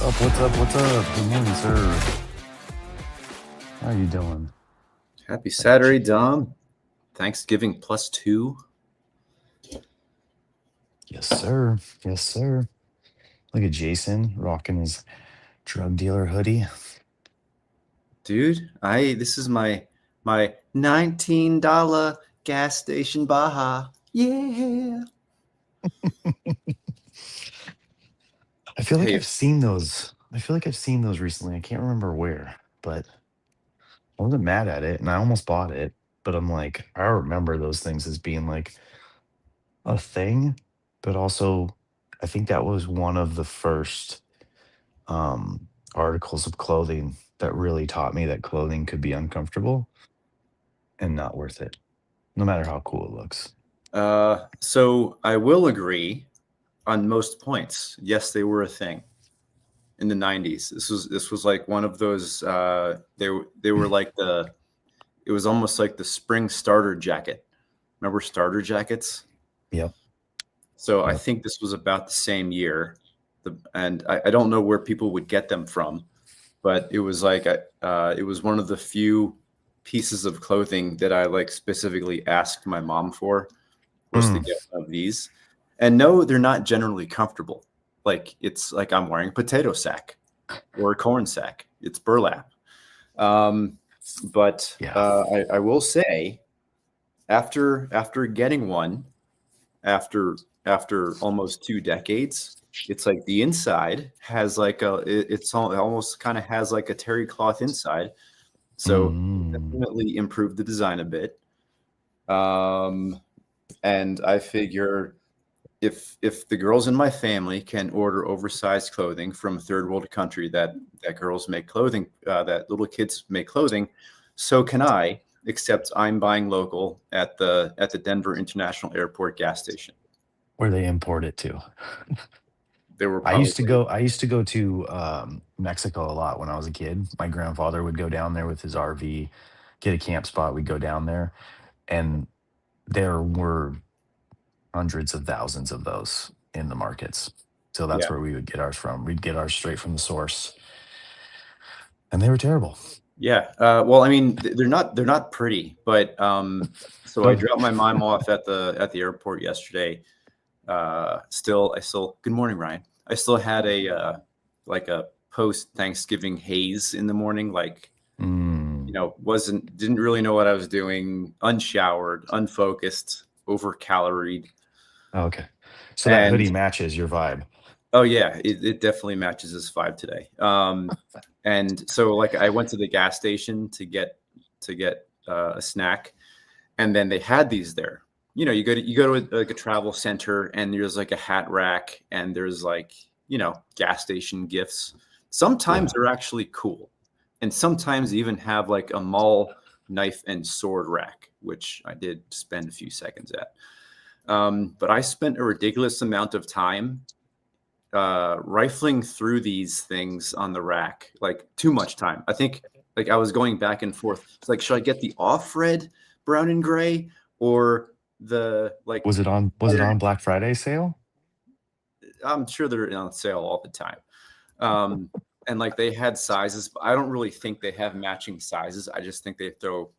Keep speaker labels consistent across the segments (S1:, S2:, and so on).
S1: up? What's up? What's up? Good morning, sir. How you doing?
S2: Happy Saturday, Dom. Thanksgiving +2.
S1: Yes, sir. Yes, sir. Look at Jason rocking his drug dealer hoodie.
S2: Dude, this is my $19 gas station Baja. Yeah.
S1: I feel like
S2: Hey,
S1: I've seen those. I feel like I've seen those recently. I can't remember where, but I wasn't mad at it and I almost bought it. But I'm like, I remember those things as being like a thing, but also I think that was one of the first articles of clothing that really taught me that clothing could be uncomfortable and not worth it, no matter how cool it looks.
S2: so I will agree on most points. Yes, they were a thing in the 90s. This was like one of those they were like it was almost like the spring starter jacket. Remember starter jackets?
S1: Yep.
S2: So I
S1: Yep.
S2: think this was about the same year, and I don't know where people would get them from, but it was like it was one of the few pieces of clothing that I like specifically asked my mom for was to
S1: Mm.
S2: get one of these. And no, they're not generally comfortable. Like it's like I'm wearing a potato sack or a corn sack. It's burlap. Um, but
S1: Yeah.
S2: I will say, after getting one, after almost 2 decades, it's like the inside has like it almost kind of has like a terry cloth inside, so
S1: Mm.
S2: definitely improved the design a bit. um and I figure if the girls in my family can order oversized clothing from a third world country that girls make clothing, that little kids make clothing, so can I, except I'm buying local at the Denver International Airport gas station.
S1: Where they import it to.
S2: There were
S1: I used to
S2: probably,
S1: go. I used to go to Mexico a lot when I was a kid. My grandfather would go down there with his RV, get a camp spot. We'd go down there, and there were hundreds of thousands of those in the markets. So that's
S2: yeah,
S1: where we would get ours from. We'd get ours straight from the source, and they were terrible.
S2: yeah. Well, I mean, they're not pretty, but so I
S1: No,
S2: dropped my mom off at the airport yesterday. Good morning, Ryan. I still had a like a post Thanksgiving haze in the morning, like,
S1: mm,
S2: didn't really know what I was doing, unshowered, unfocused, over caloried.
S1: okay. So that
S2: And
S1: hoodie matches your vibe.
S2: oh yeah, it definitely matches this vibe today. And so like I went to the gas station to get a snack, and then they had these there. You go to like a travel center, and there's like a hat rack, and there's like gas station gifts. Sometimes
S1: Yeah.
S2: they're actually cool, and sometimes even have like a mall knife and sword rack, which I did spend a few seconds at. But I spent a ridiculous amount of time rifling through these things on the rack, like too much time. I think like I was going back and forth. It's like, should I get the off red, brown and gray, or the like?
S1: Was it on Black Friday sale?
S2: I'm sure they're on sale all the time. Um, and like they had sizes, but I don't really think they have matching sizes. I just think they throw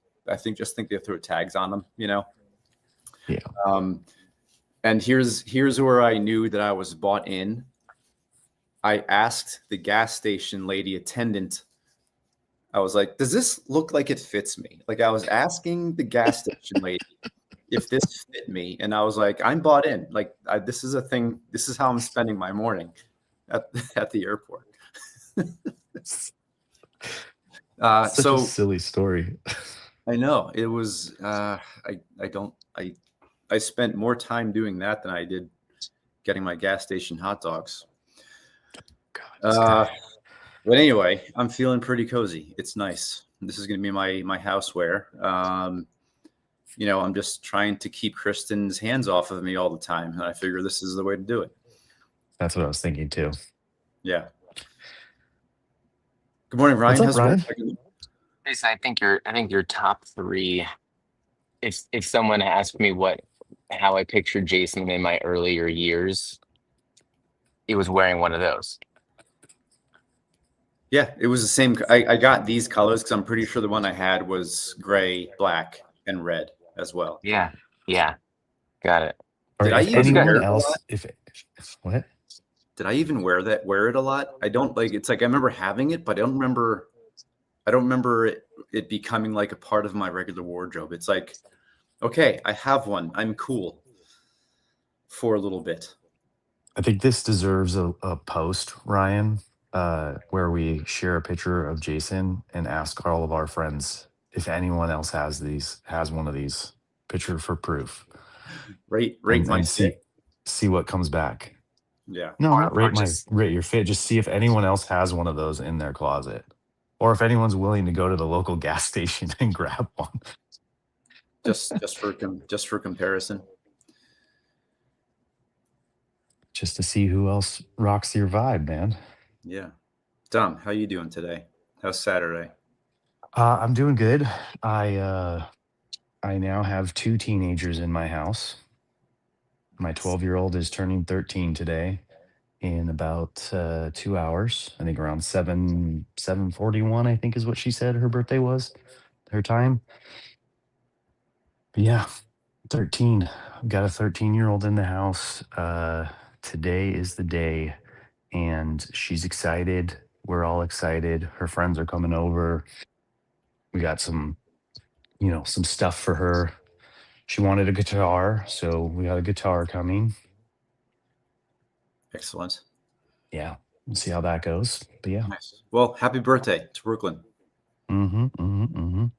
S2: tags on them.
S1: Yeah.
S2: Um, and here's where I knew that I was bought in. I asked the gas station lady attendant, I was like, does this look like it fits me? Like I was asking the gas station lady if this fit me. And I was like, I'm bought in. Like this is a thing. This is how I'm spending my morning at, at the airport.
S1: Such a
S2: So
S1: silly story.
S2: I know it was, I don't, I spent more time doing that than I did getting my gas station hot dogs.
S1: God, this
S2: Uh,
S1: guy.
S2: But anyway, I'm feeling pretty cozy. It's nice. This is going to be my houseware. I'm just trying to keep Kristen's hands off of me all the time, and I figure this is the way to do it.
S1: That's what I was thinking too.
S2: Yeah. Good morning,
S1: What's
S2: Ryan.
S1: up,
S2: How's it
S1: Ryan?
S2: going?
S3: Jason, I think your top three. If someone asked me how I pictured Jason in my earlier years, he was wearing one of those.
S2: Yeah, it was the same. I got these colors because I'm pretty sure the one I had was gray, black, and red as well.
S3: Yeah. Yeah. Got it.
S1: Or
S2: Did I
S1: if
S3: Those
S2: even
S3: got
S1: anyone
S2: wear it a lot?
S1: else, if what?
S2: Did I even wear it a lot? I don't like. It's like I remember having it, but I don't remember. I don't remember it becoming like a part of my regular wardrobe. It's like, okay, I have one. I'm cool for a little bit.
S1: I think this deserves a post, Ryan, where we share a picture of Jason and ask all of our friends if anyone else has one of these, picture for proof,
S2: Rate my
S1: and
S2: fit.
S1: see what comes back.
S2: Yeah.
S1: No, not
S3: or just
S1: rate your fit. Just see if anyone else has one of those in their closet, or if anyone's willing to go to the local gas station and grab one.
S2: Just for comparison.
S1: Just to see who else rocks your vibe, man.
S2: Yeah. Dom, how you doing today? How's Saturday?
S1: I'm doing good. I now have two teenagers in my house. My 12-year-old is turning 13 today in about 2 hours. I think around 7:41, I think is what she said her birthday was, her time. But yeah, 13. I've got a 13-year-old in the house. Today is the day, and she's excited. We're all excited. Her friends are coming over. We got some stuff for her. She wanted a guitar, so we got a guitar coming.
S2: Excellent.
S1: Yeah, we'll see how that goes. But yeah.
S2: Nice. Well, happy birthday to Brooklyn.
S1: Mm-hmm. Mm-hmm. Mm-hmm. Thank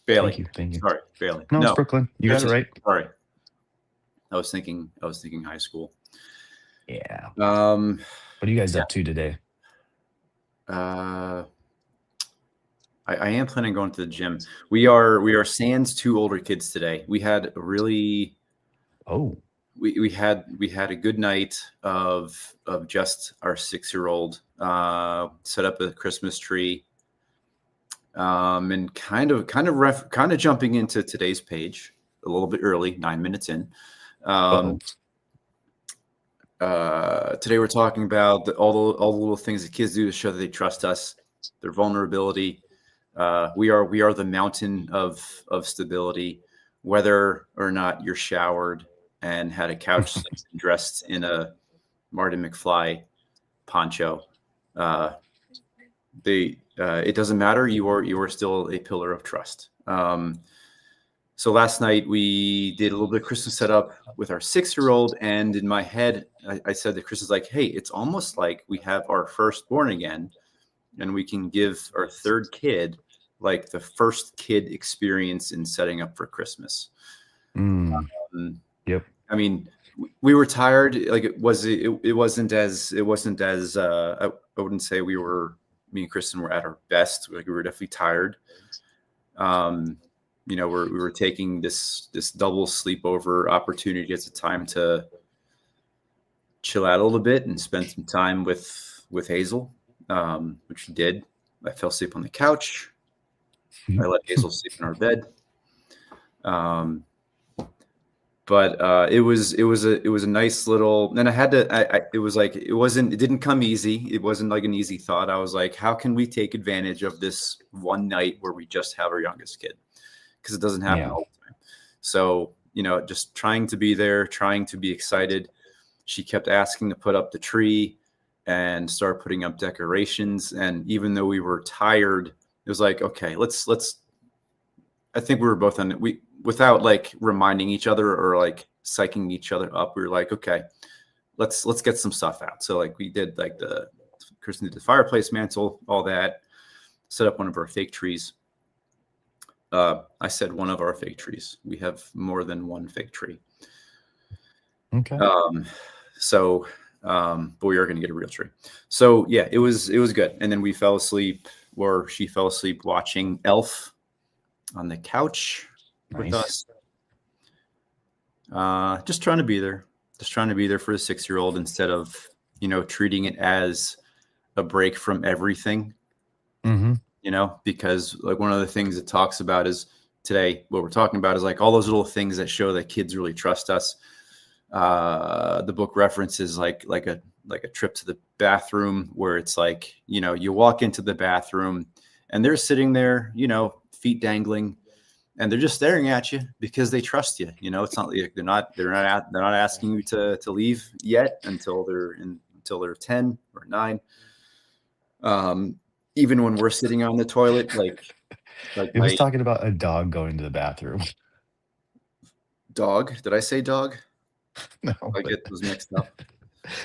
S2: Bailey.
S1: you. Thank you.
S2: Sorry, Bailey.
S1: No, it's
S2: No,
S1: Brooklyn. You
S2: your
S1: got it
S2: sister.
S1: right.
S2: Sorry. I was thinking high school.
S1: Yeah.
S2: Um,
S1: What are you guys
S2: yeah.
S1: up to today?
S2: I am planning on going to the gym. We are sans two older kids today. We had a really
S1: Oh,
S2: we had a good night of just our 6-year-old. Set up a Christmas tree. And kind of jumping into today's page a little bit early, 9 minutes in.
S1: uh-oh.
S2: Today we're talking about all the little things that kids do to show that they trust us, their vulnerability. We are the mountain of stability, whether or not you're showered and had a couch dressed in a Marty McFly poncho. It doesn't matter. You are still a pillar of trust. So last night we did a little bit of Christmas setup with our 6-year-old, and in my head, I said to Chris, is like, hey, it's almost like we have our firstborn again, and we can give our third kid like the first kid experience in setting up for Christmas.
S1: Mm,
S2: Um,
S1: yep.
S2: I mean, we were tired. Like it wasn't as I wouldn't say me and Kristen were at our best. Like we were definitely tired. We were taking this double sleepover opportunity as a time to chill out a little bit and spend some time with Hazel, which she did. I fell asleep on the couch. I let Hazel sleep in our bed. But it was a nice little. And I had to. It was like it didn't come easy. It wasn't like an easy thought. I was like, how can we take advantage of this one night where we just have our youngest kid? Because it doesn't happen
S1: Yeah.
S2: all the time. So just trying to be there, trying to be excited. She kept asking to put up the tree and start putting up decorations. And even though we were tired, it was like, okay, let's. I think we were both on it. Without like reminding each other or like psyching each other up, we were like, okay, let's get some stuff out. So like we did like Kristen did the fireplace mantle, all that, set up one of our fake trees. I said one of our fake trees. We have more than one fake tree.
S1: Okay.
S2: But we are going to get a real tree. So yeah, it was good. And then we fell asleep, or she fell asleep watching Elf on the couch with
S1: Nice.
S2: us. Just trying to be there. Just trying to be there for a 6-year-old instead of, treating it as a break from everything.
S1: Mm-hmm.
S2: Because like one of the things it talks about is today, what we're talking about is like all those little things that show that kids really trust us. The book references like like a trip to the bathroom where it's like, you walk into the bathroom and they're sitting there, feet dangling, and they're just staring at you because they trust you. It's not like they're not asking you to leave yet until they're 10 or 9. Even when we're sitting on the toilet, like
S1: It was
S2: my
S1: talking about a dog going to the bathroom.
S2: dog. Did I say dog?
S1: No,
S2: I get those mixed up.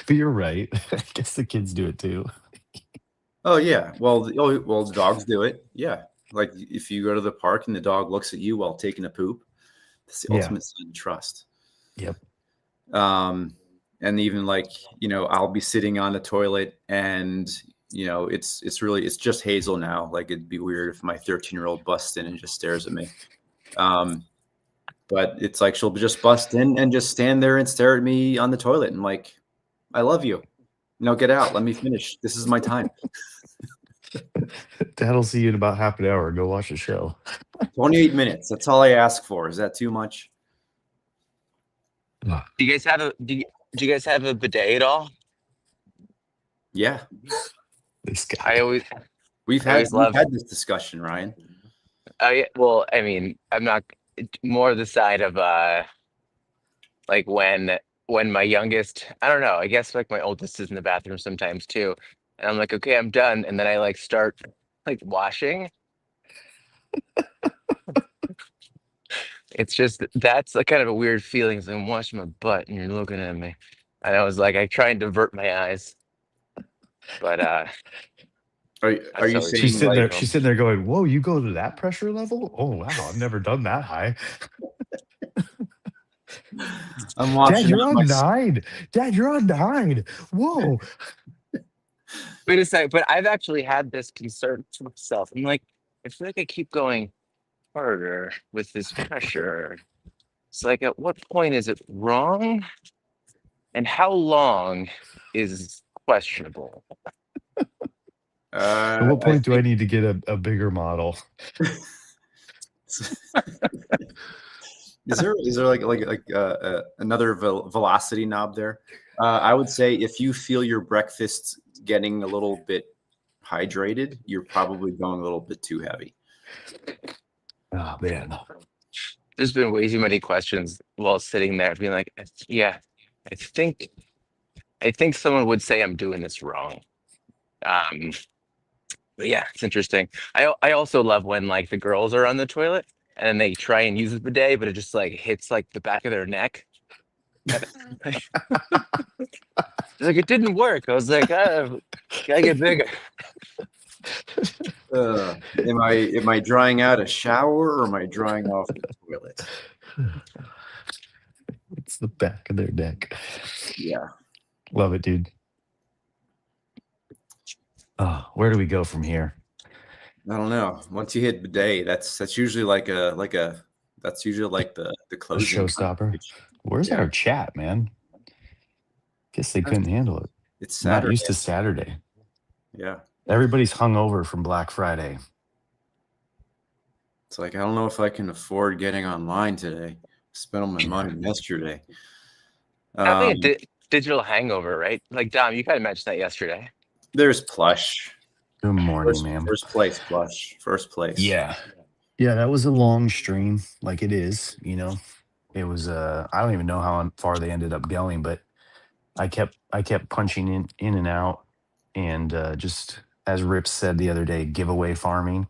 S1: but you're right. I guess the kids do it too.
S2: Oh yeah. Well, the dogs do it. Yeah. Like if you go to the park and the dog looks at you while taking a poop, that's the
S1: Yeah.
S2: ultimate sign of trust.
S1: Yep.
S2: And even like, I'll be sitting on the toilet and it's just Hazel now. Like it'd be weird if my 13-year-old busts in and just stares at me. But it's like she'll just bust in and just stand there and stare at me on the toilet and like, I love you. Get out. Let me finish. This is my time.
S1: Dad'll see you in about half an hour. Go watch the show.
S2: 28 minutes. That's all I ask for. Is that too much?
S3: Do you guys have do you guys have a bidet at all?
S2: Yeah.
S1: This guy.
S3: I always
S2: We've
S3: I always love.
S2: had this discussion, Ryan.
S3: Well, I mean, I'm not more the side of like when my youngest, I don't know, I guess like my oldest is in the bathroom sometimes too. And I'm like, okay, I'm done. And then I like start like washing. It's just that's like kind of a weird feeling. It's like I'm washing my butt and you're looking at me. And I was like, I try and divert my eyes. But
S2: Are you
S3: that's always
S1: She's
S2: saying
S1: sitting there.
S2: like
S1: She's sitting there going, "Whoa, you go to that pressure level? Oh wow, I've never done that high."
S2: I'm
S1: Dad,
S2: watching
S1: you're
S2: out
S1: on 9. Dad, you're on 9. Whoa.
S3: wait a second, but I've actually had this concern to myself. I'm like, I feel like I keep going harder with this pressure. It's like, at what point is it wrong? And how long is questionable?
S1: At what
S2: I
S1: point do I
S2: think
S1: need to get a bigger model?
S2: is there like another velocity knob there? I would say if you feel your breakfast getting a little bit hydrated, you're probably going a little bit too heavy.
S1: Oh man.
S3: There's been way too many questions while sitting there being like, yeah, I think someone would say I'm doing this wrong. Um, but yeah, it's interesting. I also love when like the girls are on the toilet and then they try and use the bidet, but it just like hits like the back of their neck. Like, it didn't work. I was like, gotta get bigger.
S2: Am I drying out a shower or am I drying off the toilet?
S1: It's the back of their neck.
S2: Yeah.
S1: Love it, dude. Oh, where do we go from here?
S2: I don't know. Once you hit bidet, that's usually like that's usually like the
S1: A
S2: closing
S1: showstopper.
S2: conversation.
S1: Where's
S2: Yeah.
S1: our chat, man? Guess they couldn't handle it.
S2: It's
S1: I'm not
S2: Saturday.
S1: used to Saturday.
S2: Yeah.
S1: Everybody's hungover from Black Friday.
S2: It's like I don't know if I can afford getting online today. Spent all my money yesterday.
S3: Having a digital hangover, right? Like Dom, you kind of mentioned that yesterday.
S2: There's Plush.
S1: Good morning, ma'am.
S2: First place, Plush. First place.
S1: Yeah. Yeah, that was a long stream, like it is, It was I don't even know how far they ended up going, but I kept punching in and out, and just as Rip said the other day, giveaway farming.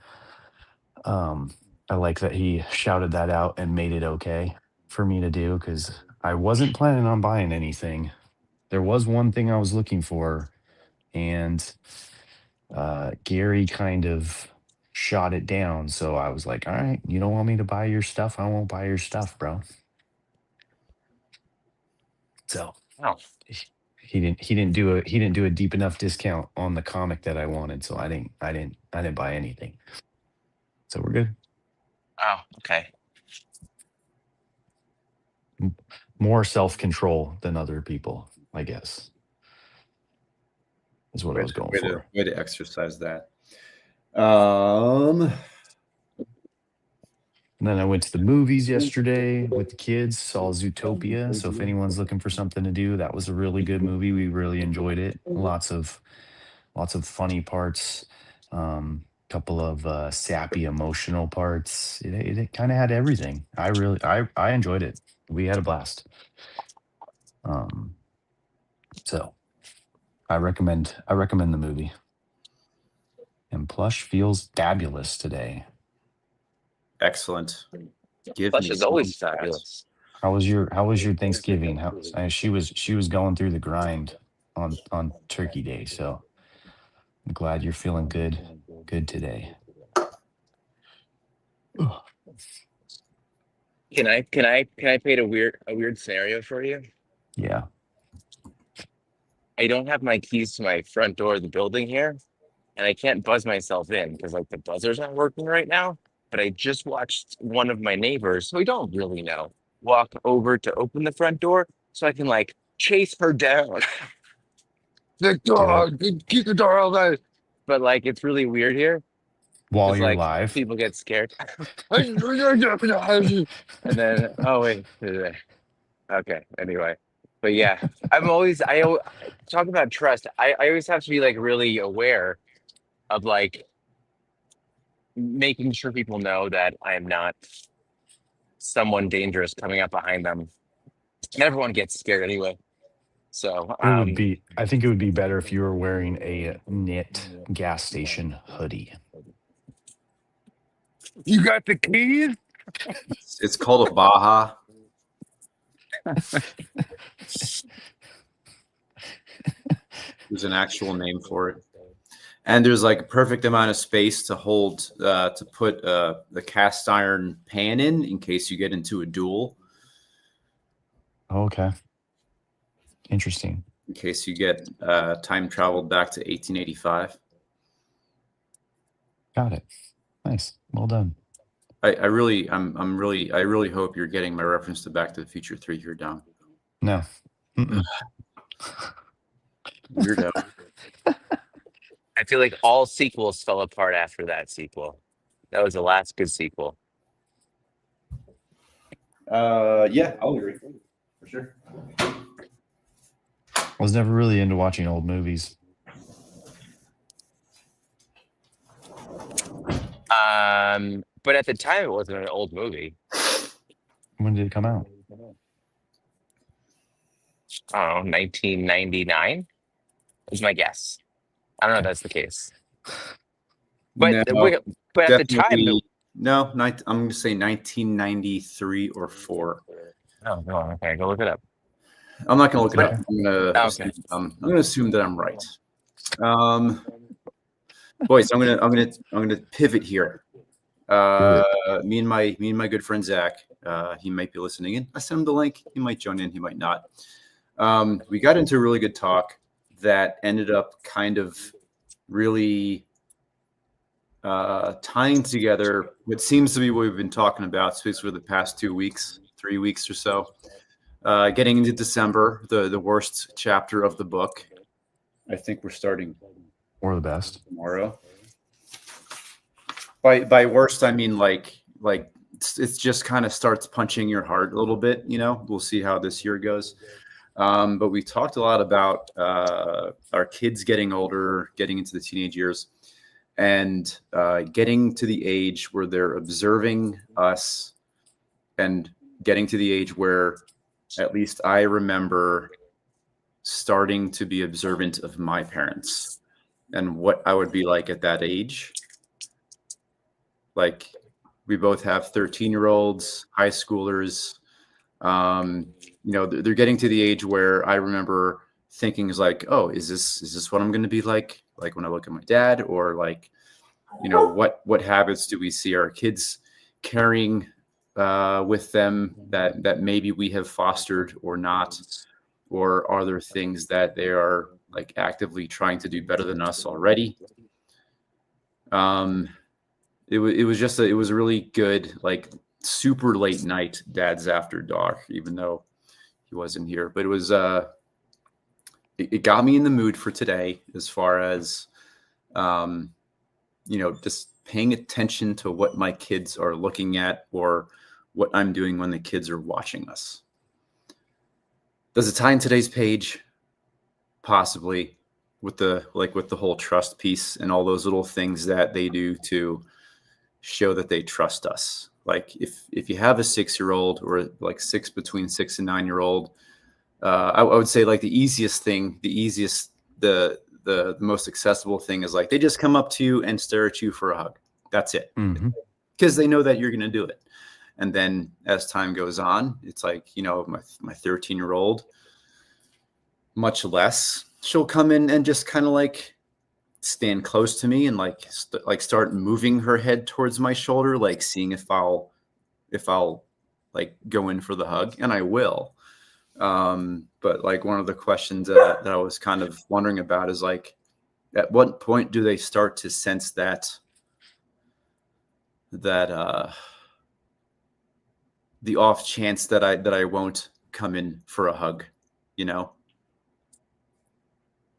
S1: I like that he shouted that out and made it okay for me to do because I wasn't planning on buying anything. There was one thing I was looking for, and Gary kind of shot it down. So I was like, all right, you don't want me to buy your stuff? I won't buy your stuff, bro. So
S3: Oh,
S1: he didn't do a deep enough discount on the comic that I wanted. So I didn't buy anything. So we're good.
S3: oh, okay.
S1: More self-control than other people, I guess. Is what I was going for.
S2: Way to exercise that.
S1: And then I went to the movies yesterday with the kids, saw Zootopia. So if anyone's looking for something to do, that was a really good movie. We really enjoyed it. Lots of funny parts. Couple of sappy emotional parts. It kind of had everything. I enjoyed it. We had a blast. Um, so I recommend the movie. And Plush feels fabulous today.
S2: Excellent. Give
S3: Plush
S2: me
S3: is
S2: some of
S3: always
S2: that.
S3: fabulous.
S1: How was your Thanksgiving? She was going through the grind on Turkey Day, so I'm glad you're feeling good today. Ugh.
S3: Can I paint a weird scenario for you?
S1: Yeah.
S3: I don't have my keys to my front door of the building here, and I can't buzz myself in because like the buzzer's not working right now. But I just watched one of my neighbors, who I don't really know, walk over to open the front door so I can like chase her down. The
S1: Do it
S3: dog, keep the door open. But like it's really weird here
S1: while
S3: because
S1: you're
S3: like
S1: live.
S3: people get scared. And then oh wait. Okay, anyway. But yeah, talk about trust. I always have to be like really aware of like making sure people know that I am not someone dangerous coming up behind them. And everyone gets scared anyway. So
S1: I think it would be better if you were wearing a knit gas station hoodie.
S3: you got the keys?
S2: It's called a Baja. There's an actual name for it. And there's like a perfect amount of space to hold, to put the cast iron pan in case you get into a duel,
S1: Okay. Interesting.
S2: in case you get time traveled back to 1885.
S1: Got it. Nice. Well done.
S2: I really hope you're getting my reference to Back to the Future 3 here down.
S1: No. Mm-mm.
S2: Weirdo.
S3: I feel like all sequels fell apart after that sequel. That was the last good sequel.
S2: Yeah, I'll agree for sure.
S1: I was never really into watching old movies.
S3: But at the time it wasn't an old movie.
S1: When did it come out?
S3: I don't know, 1999 is my guess. I don't know if that's the case. But
S2: No,
S3: but at the time,
S2: definitely no. I'm going to say 1993 or 4.
S3: oh no, okay, go look it up.
S2: I'm not going to look it
S3: But
S2: up.
S3: okay,
S2: I'm going to assume that I'm right. Boys, I'm going to pivot here. Me and my good friend Zach, he might be listening in. I sent him the link. He might join in. He might not. We got into a really good talk that ended up kind of really tying together what seems to be what we've been talking about, especially for the past 2 weeks, 3 weeks or so. Getting into December, the worst chapter of the book. I think we're starting
S1: Or the best.
S2: tomorrow. By worst, I mean like it's just kind of starts punching your heart a little bit. We'll see how this year goes. But we talked a lot about our kids getting older, getting into the teenage years, and getting to the age where they're observing us, and getting to the age where at least I remember starting to be observant of my parents and what I would be like at that age. Like, we both have 13-year-olds, high schoolers. They're getting to the age where I remember thinking is like, oh, is this what I'm going to be like when I look at my dad? Or like, what habits do we see our kids carrying with them that maybe we have fostered or not? Or are there things that they are like actively trying to do better than us already? It was a really good, like, super late night Dad's After Dark, even though he wasn't here. But it was it got me in the mood for today, as far as just paying attention to what my kids are looking at or what I'm doing when the kids are watching us. Does it tie in today's page? Possibly, with the whole trust piece and all those little things that they do to show that they trust us. Like if you have a 6-year-old or like between 6 and 9-year-old, I would say like the most accessible thing is like they just come up to you and stare at you for a hug. That's it, because they know that you're going to do it. And then as time goes on, it's like, my 13-year-old, much less, she'll come in and just kind of like stand close to me and like start moving her head towards my shoulder, like seeing if I'll like go in for the hug, and I will. But like one of the questions that I was kind of wondering about is like, at what point do they start to sense that the off chance that I won't come in for a hug,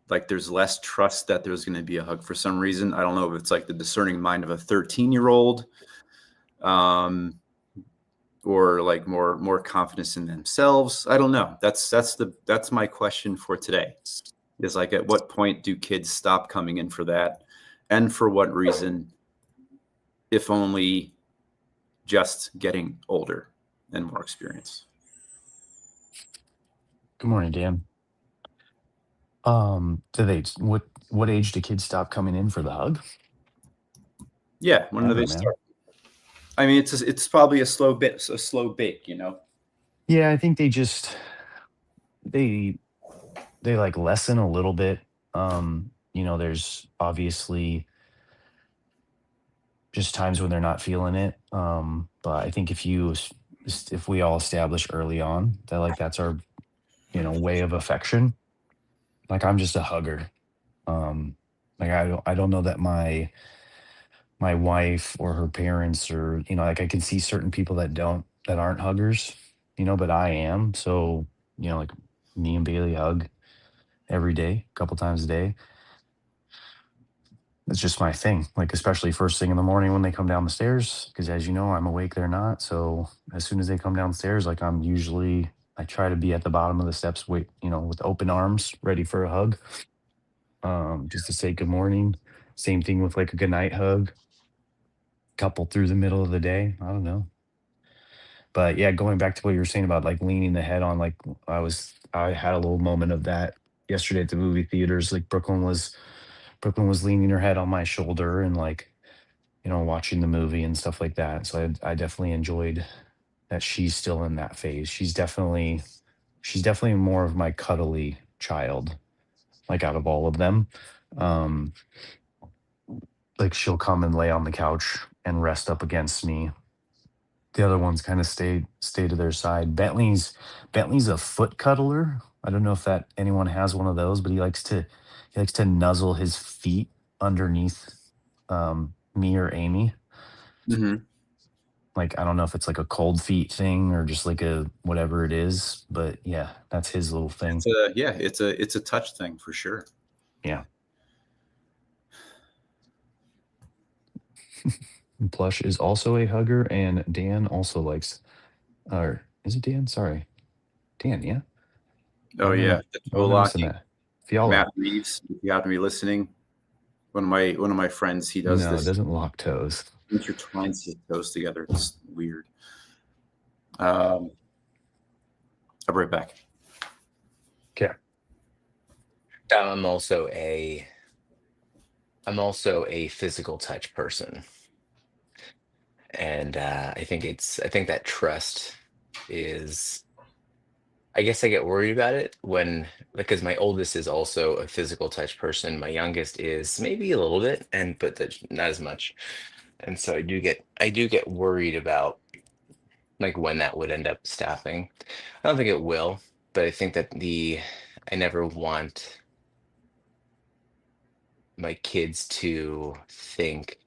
S2: like there's less trust that there's going to be a hug for some reason. I don't know if it's like the discerning mind of a 13-year-old, or like more confidence in themselves. I don't know. That's my question for today. Is like, at what point do kids stop coming in for that, and for what reason? If only just getting older and more experience.
S1: Good morning, Dan. What age do kids stop coming in for the hug?
S2: Yeah, when do
S1: Ever,
S2: they
S1: man.
S2: start? I mean, it's probably a slow bake.
S1: Yeah, I think they like lessen a little bit. There's obviously just times when they're not feeling it. But I think if we all establish early on that like that's our way of affection, like I'm just a hugger. Like I don't know that my wife or her parents, or like I can see certain people that aren't huggers, but I am. So like me and Bailey hug every day, a couple times a day. It's just my thing, like especially first thing in the morning when they come down the stairs, because as you know, I'm awake, they're not. So as soon as they come downstairs, like I try to be at the bottom of the steps, wait, with open arms, ready for a hug, just to say good morning. Same thing with like a good night hug, couple through the middle of the day. I don't know. But yeah, going back to what you were saying about like leaning the head on, like I had a little moment of that yesterday at the movie theaters. Like Brooklyn was leaning her head on my shoulder and like, watching the movie and stuff like that. So I definitely enjoyed that she's still in that phase. She's definitely more of my cuddly child, like out of all of them. Um, like she'll come and lay on the couch and rest up against me. The other ones kind of stay to their side. Bentley's a foot cuddler. I don't know if that anyone has one of those, but he likes to nuzzle his feet underneath me or Amy.
S2: Mm-hmm.
S1: Like I don't know if it's like a cold feet thing or just like a whatever it is, but yeah, that's his little thing.
S2: It's a touch thing for sure.
S1: Yeah. Plush is also a hugger, and Dan also likes, or is it Dan? Sorry, Dan. Yeah.
S2: Oh yeah, the
S1: Why
S2: toe
S1: am I missing
S2: locking.
S1: that? Fiala.
S2: Matt Reeves, if you happen to be listening, one of my friends, he does
S1: No, it
S2: this,
S1: doesn't lock toes.
S2: intertwines his toes together. It's weird. I'll be right back.
S1: Okay.
S3: I'm also a physical touch person, and I think that trust is. I guess I get worried about it when, because my oldest is also a physical touch person. My youngest is maybe a little bit, but not as much. And so I do get worried about like when that would end up stopping. I don't think it will, but I think that I never want my kids to think.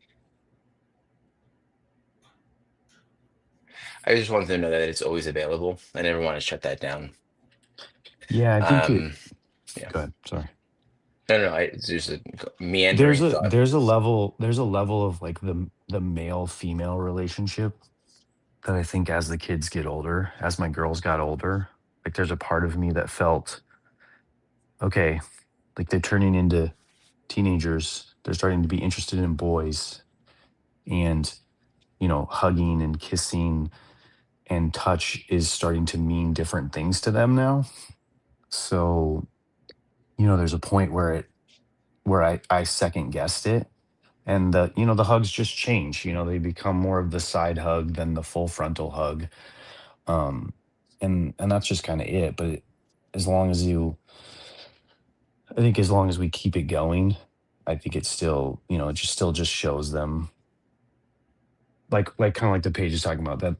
S3: I just want them to know that it's always available. I never want to shut that down.
S1: Yeah, I think it.
S3: Um, yeah.
S1: Go ahead. Sorry.
S3: No, no, it's just a meandering thought.
S1: there's a level of like the male female relationship that I think as the kids get older, as my girls got older, like there's a part of me that felt okay, like they're turning into teenagers, they're starting to be interested in boys, and hugging and kissing and touch is starting to mean different things to them now. So, there's a point where I second guessed it, and the hugs just change. They become more of the side hug than the full frontal hug. Um and that's just kind of it, but as long as you I think as long as we keep it going, I think it's still, it just still just shows them, like kind of like the page is talking about, that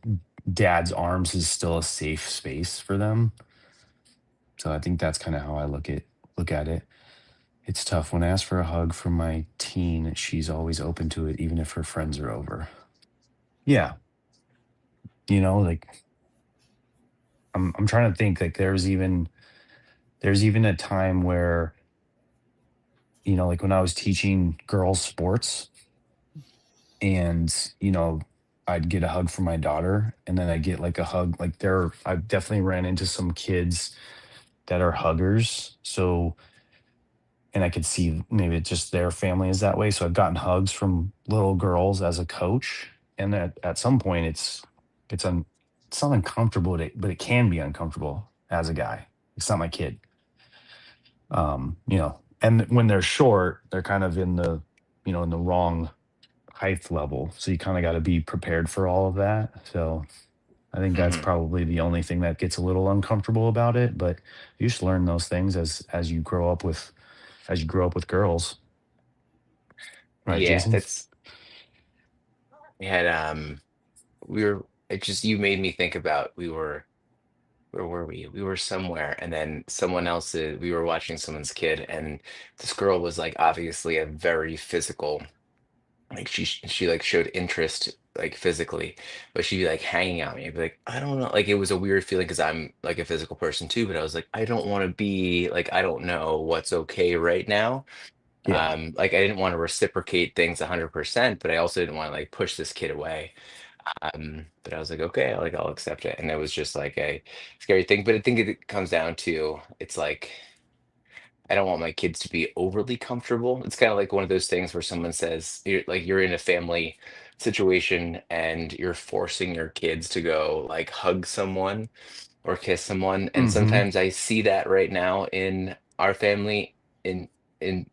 S1: dad's arms is still a safe space for them. So I think that's kind of how I look at it. It's tough. When I ask for a hug from my teen, she's always open to it, even if her friends are over. Yeah, like I'm trying to think. Like there's even a time where, like when I was teaching girls sports, and I'd get a hug from my daughter, and then I get like a hug. Like I've definitely ran into some kids that are huggers. So, and I could see maybe it's just their family is that way. So I've gotten hugs from little girls as a coach, and at some point it's un, it's not uncomfortable, but it can be uncomfortable as a guy. It's not my kid. And when they're short, they're kind of in the wrong height level. So you kind of got to be prepared for all of that. So I think that's
S3: Hmm.
S1: probably the only thing that gets a little uncomfortable about it. But you just learn those things as you grow up with girls, right,
S3: Yeah,
S1: Jason?
S3: we had we were it just you made me think about where were we? We were somewhere, and then we were watching someone's kid, and this girl was like obviously a very physical, like she like showed interest like physically, but she'd be like hanging out me. I'd be like, I don't know. Like it was a weird feeling because I'm like a physical person too, but I was like, I don't want to be like, I don't know what's okay right now.
S1: Yeah,
S3: Like I didn't want to reciprocate things 100%, but I also didn't want to like push this kid away. But I was like, okay, like I'll accept it. And it was just like a scary thing. But I think it comes down to it's like I don't want my kids to be overly comfortable. It's kind of like one of those things where someone says you're in a family situation and you're forcing your kids to go like hug someone or kiss someone. And
S1: mm-hmm,
S3: sometimes I see that right now in our family in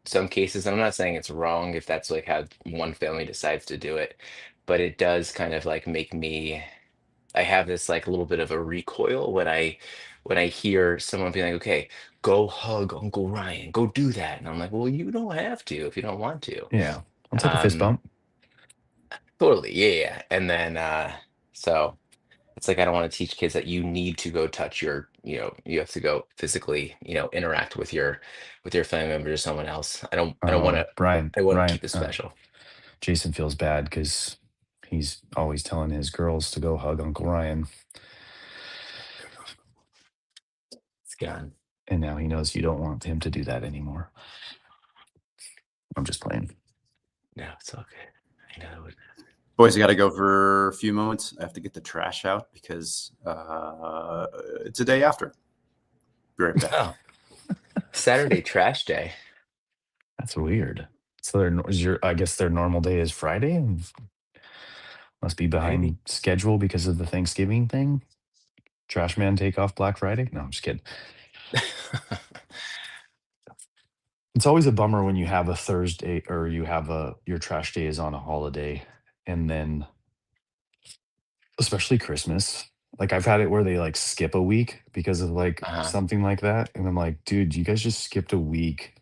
S3: some cases. I'm not saying it's wrong if that's like how one family decides to do it, but it does kind of like make me I have this like little bit of a recoil when I hear someone being like, okay, go hug Uncle Ryan, go do that. And I'm like, well, you don't have to if you don't want to.
S1: yeah, I'll take a fist
S3: Um,
S1: bump.
S3: totally, yeah, yeah. And then so it's like I don't want to teach kids that you need to go touch you have to go physically, interact with your family members or someone else. I don't want to
S1: Brian,
S3: I want to
S1: Ryan,
S3: keep it special.
S1: Jason feels bad because he's always telling his girls to go hug Uncle Ryan,
S3: It's gone.
S1: and now he knows you don't want him to do that anymore. I'm just playing.
S3: No, it's all good. I know.
S2: Boys, I got to go for a few moments. I have to get the trash out because it's a day after. Be right back.
S3: Oh, Saturday trash day.
S1: That's weird. So I guess their normal day is Friday, and must be behind
S3: Maybe.
S1: schedule because of the Thanksgiving thing. Trash man take off Black Friday? No, I'm just kidding. It's always a bummer when you have a Thursday, or you have your trash day is on a holiday, and then especially Christmas. Like I've had it where they like skip a week because of like
S3: Uh-huh.
S1: something like that. And I'm like, dude, you guys just skipped a week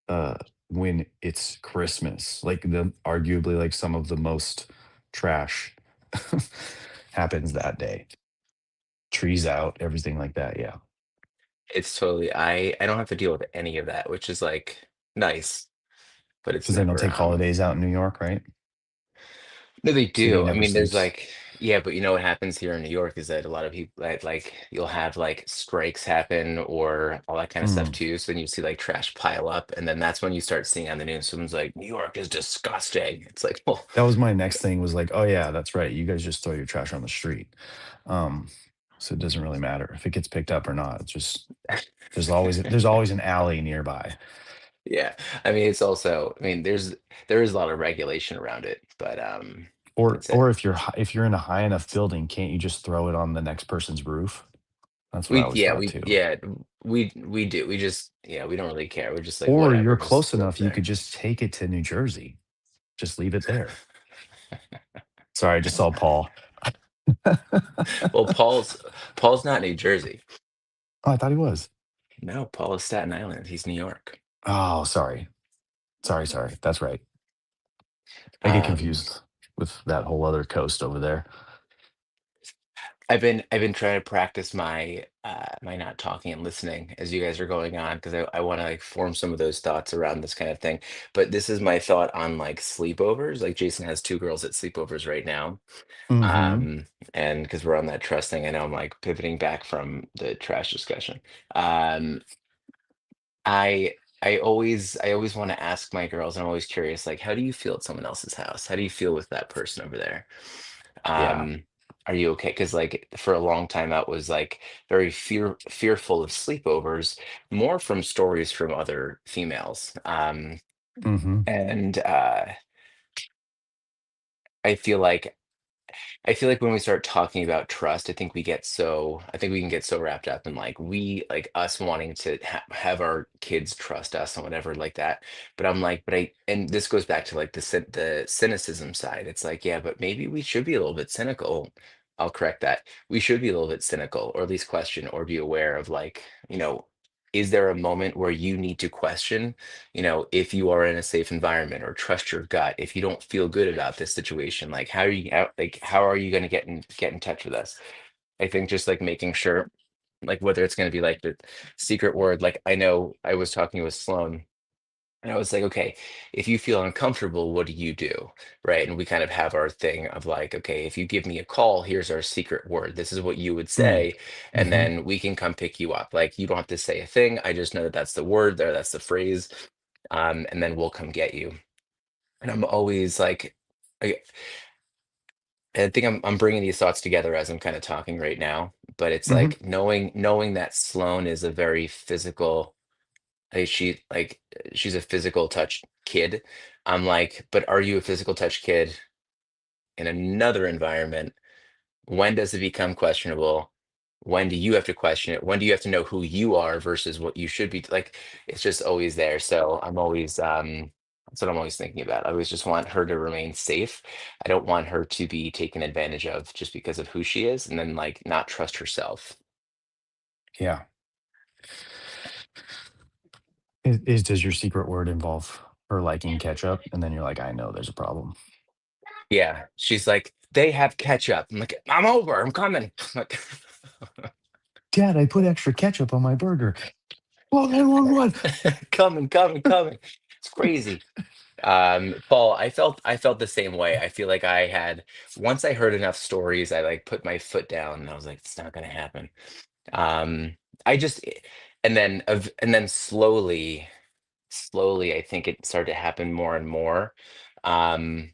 S1: uh when it's Christmas. Like the arguably like some of the most trash happens that day. Trees out, everything like that. Yeah.
S3: It's totally I don't have to deal with any of that, which is like nice, but it's
S1: Because they don't
S3: never
S1: take holidays out in New York, right?
S3: no, they
S1: City
S3: do. I
S1: never
S3: mean, there's
S1: sleeps.
S3: Yeah, but you know what happens here in New York is that a lot of people like you'll have like strikes happen or all that kind of stuff
S1: Mm.
S3: too. So then you see like trash pile up, and then that's when you start seeing on the news someone's like, "New York is disgusting." It's like, well,
S1: That was my next thing was like, "Oh, yeah, that's right. You guys just throw your trash on the street." Um, so it doesn't really matter if it gets picked up or not. It's just there's always an alley nearby.
S3: yeah. I mean, it's also, I mean, there is a lot of regulation around it, but
S1: Or
S3: it's a
S1: or if you're in a high enough building, can't you just throw it on the next person's roof? That's what I always thought too.
S3: we do. We just we don't really care. We're just like
S1: Or
S3: whatever,
S1: you're
S3: just
S1: close
S3: throw it
S1: enough, you
S3: there.
S1: could just take it to New Jersey. Just leave it there. Sorry, I just saw Paul.
S3: Well, Paul's not New Jersey.
S1: Oh, I thought he was.
S3: No, Paul is Staten Island. He's New York.
S1: Oh, sorry. Sorry. That's right. I get
S3: Um,
S1: confused with that whole other coast over there.
S3: I've been trying to practice my my not talking and listening as you guys are going on because I want to like form some of those thoughts around this kind of thing. But this is my thought on like sleepovers. Like Jason has two girls at sleepovers right now.
S1: Mhm.
S3: Um, and because we're on that trust thing, I know I'm like pivoting back from the trash discussion. Um, I always want to ask my girls, and I'm always curious, like, how do you feel at someone else's house? How do you feel with that person over there?
S1: Yeah.
S3: Um, are you okay? Because like for a long time, I was like very fearful of sleepovers, more from stories from other females.
S1: Mhm.
S3: And I feel like I feel like when we start talking about trust, I think we can get so wrapped up in like like us wanting to have our kids trust us and whatever like that. But I'm like, and this goes back to like the cynicism side. It's like, yeah, but maybe we should be a little bit cynical. I'll correct that. We should be a little bit cynical, or at least question or be aware of like, is there a moment where you need to question, if you are in a safe environment or trust your gut, if you don't feel good about this situation, like how are you going to get in touch with us? I think just like making sure, like whether it's going to be like the secret word, like I know I was talking with Sloan and I was like, okay, if you feel uncomfortable, what do you do? Right. And we kind of have our thing of like, okay, if you give me a call, here's our secret word. This is what you would
S1: Mm.
S3: say. And
S1: Mhm.
S3: then we can come pick you up. Like, you don't have to say a thing. I just know that that's the word there. That's the phrase. And then we'll come get you. And I'm always like, I, I think I'm bringing these thoughts together as I'm kind of talking right now. But it's
S1: Mhm.
S3: like knowing that Sloan is a very physical, she's a physical touch kid. I'm like, but are you a physical touch kid in another environment? When does it become questionable? When do you have to question it? When do you have to know who you are versus what you should be like? It's just always there. So I'm always that's what I'm always thinking about. I always just want her to remain safe. I don't want her to be taken advantage of just because of who she is and then like not trust herself.
S1: Yeah. Does your secret word involve her liking ketchup? And then you're like, "I know there's a problem."
S3: Yeah. She's like, they have ketchup. I'm like, I'm over, I'm coming. Like,
S1: "Dad, I put extra ketchup on my burger." "Call 911."
S3: coming. It's crazy. Paul, I felt the same way. I feel like I had once I heard enough stories, I like put my foot down and I was like, it's not gonna happen. Um, I just and then slowly, I think it started to happen more and more. Um,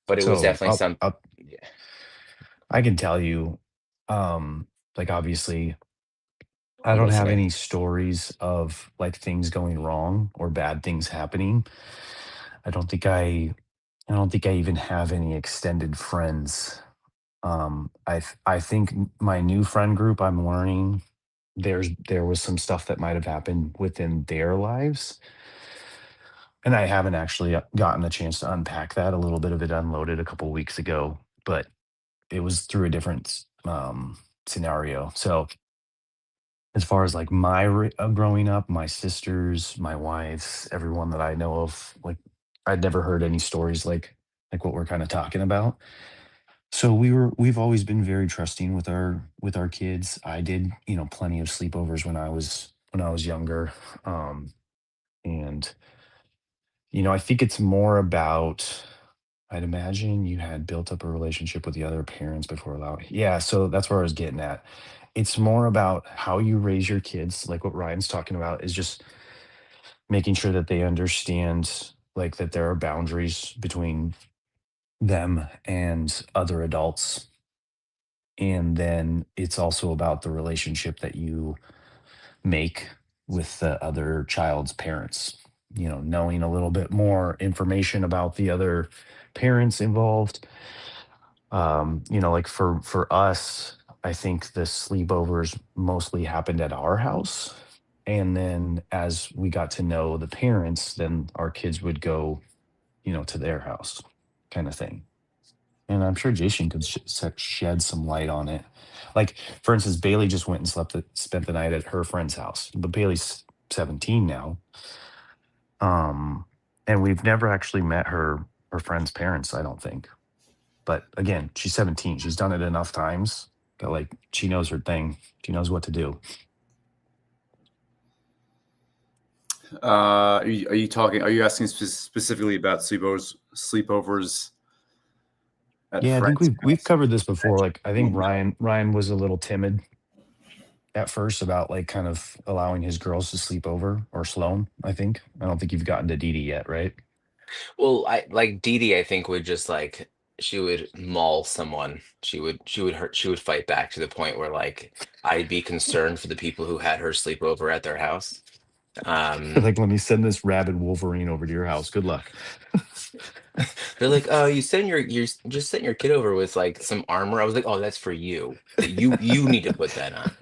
S3: but it was
S1: So,
S3: definitely some yeah,
S1: I can tell you, like, obviously, I
S3: I'm
S1: don't have
S3: listening.
S1: any stories of, like, things going wrong or bad things happening. I don't think I don't think I even have any extended friends. I think my new friend group, I'm learning there was some stuff that might have happened within their lives, and I haven't actually, gotten a chance to unpack that. A little bit of it unloaded a couple weeks ago, but it was through a different scenario. So, as far as, like, growing up, my sisters, my wives, everyone that I know of, like, I'd never heard any stories like what we're kinda talking about. So we've always been very trusting with our kids. I did, plenty of sleepovers when I was younger. And I think it's more about I'd imagine you had built up a relationship with the other parents before allowing. Yeah, so that's where I was getting at. It's more about how you raise your kids, like what Ryan's talking about, is just making sure that they understand like that there are boundaries between them and other adults. And then it's also about the relationship that you make with the other child's parents. Knowing a little bit more information about the other parents involved. Like for us, I think the sleepovers mostly happened at our house. And then as we got to know the parents, then our kids would go, to their house kind of thing. And I'm sure Jason could shed some light on it. Like, for instance, Bailey just went and spent the night at her friend's house, but Bailey's 17 now. And we've never actually met her friend's parents, I don't think. But again, she's 17. She's done it enough times that like she knows her thing. She knows what to do.
S2: Are you talking? Are you asking specifically about sleepovers at
S1: Yeah, I think
S2: friends'
S1: we've
S2: house?
S1: covered this before. Like I think
S2: No.
S1: Ryan was a little timid at first about like kind of allowing his girls to sleep over, or Sloan, I think. I don't think you've gotten to Dee Dee yet, right?
S3: Well, I like Dee Dee, I think would just like she would maul someone. She would fight back to the point where like I'd be concerned for the people who had her sleep over at their house. Um
S1: Like, let me send this rabid Wolverine over to your house. Good luck.
S3: they're like, "Oh, just sent your kid over with like some armor." I was like, "Oh, that's for you. That you need to put that on."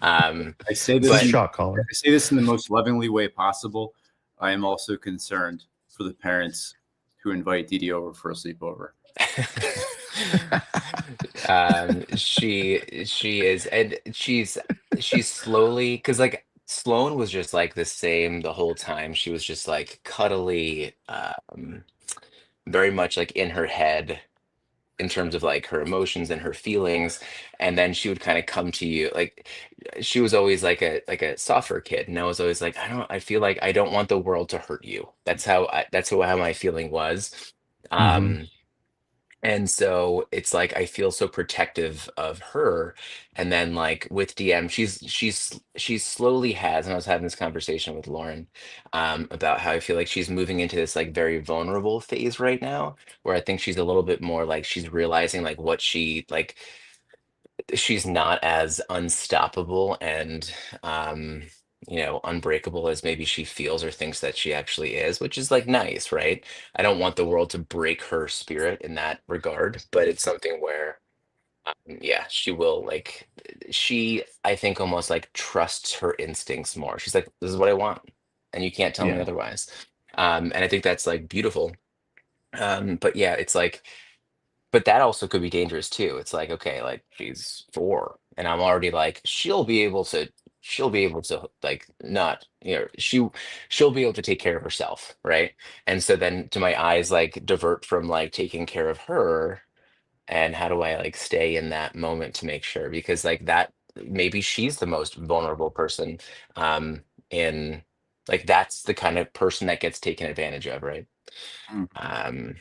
S3: Um
S2: I say
S1: It's a
S2: this.
S3: but
S1: shock collar.
S2: I say this in the most lovingly way possible. I am also concerned for the parents who invite Didi over for a sleepover.
S3: she is, and she's slowly, because like Sloane was just like the same the whole time. She was just like cuddly, very much like in her head in terms of like her emotions and her feelings. And then she would kind of come to you like she was always like a softer kid, and I was always like, I feel like I don't want the world to hurt you. How my feeling was.
S1: Hmm.
S3: um and so it's like I feel so protective of her. And then like with DM, she's slowly has, and I was having this conversation with Lauren about how I feel like she's moving into this like very vulnerable phase right now, where I think she's a little bit more like she's realizing like what she like she's not as unstoppable and unbreakable as maybe she feels or thinks that she actually is, which is like nice, right? I don't want the world to break her spirit in that regard, but it's something where yeah, she will like she I think almost like trusts her instincts more. She's like, this is what I want, and you can't tell me
S1: Yeah.
S3: otherwise. And I think that's like beautiful. But yeah, it's like, but that also could be dangerous too. It's like, okay, like she's 4, and I'm already like, she'll be able to like not, she'll be able to take care of herself, right? And so then do my eyes like divert from like taking care of her, and how do I like stay in that moment to make sure? Because like that, maybe she's the most vulnerable person, in like that's the kind of person that gets taken advantage of, right?
S2: Mhm.
S3: Um,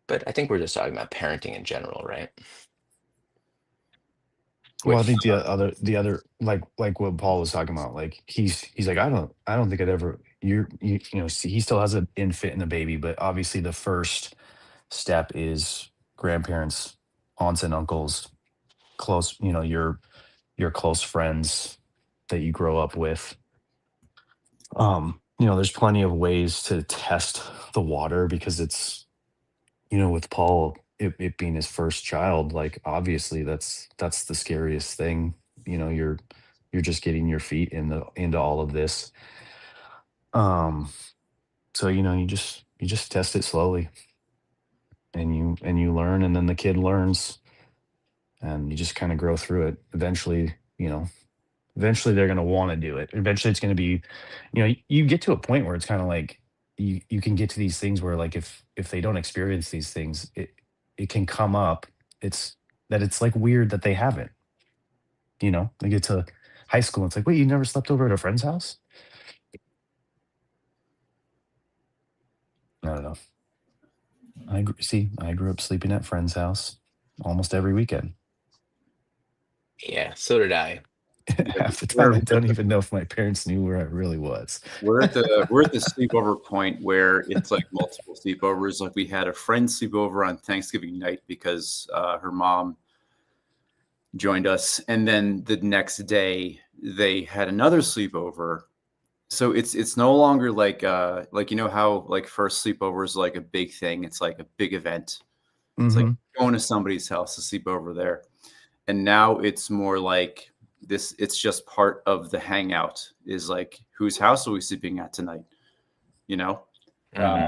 S3: but I think we're just talking about parenting in general, right?
S1: Well, I
S3: Which
S1: think the other like what Paul was talking about, like he's like, I don't think I'd ever see, he still has an infant and a baby, but obviously the first step is grandparents, aunts and uncles, close, your close friends that you grow up with. There's plenty of ways to test the water because it's, with Paul, it being his first child, like obviously that's the scariest thing. You're just getting your feet into all of this. Um, so you just test it slowly, and you learn, and then the kid learns, and you just kind of grow through it. Eventually they're going to want to do it. Eventually it's going to be, you get to a point where it's kind of like you can get to these things where like if they don't experience these things, it can come up. It's that it's like weird that they haven't, they get to high school. And it's like, wait, you never slept over at a friend's house? I don't know. I grew up sleeping at friends' house almost every weekend.
S3: Yeah, so did I.
S2: Yeah,
S1: Half the time, I don't even know if my parents knew where I really was.
S2: we're at the sleepover point where it's like multiple sleepovers. Like we had a friend sleepover on Thanksgiving night because her mom joined us, and then the next day they had another sleepover. So it's no longer like you know how like first sleepover is like a big thing. It's like a big event. It's like
S1: Hmm.
S2: going to somebody's house to sleep over there. And now it's more like this. It's just part of the hangout. Is like whose house are we sleeping at tonight? You know, uh,
S3: Hmm.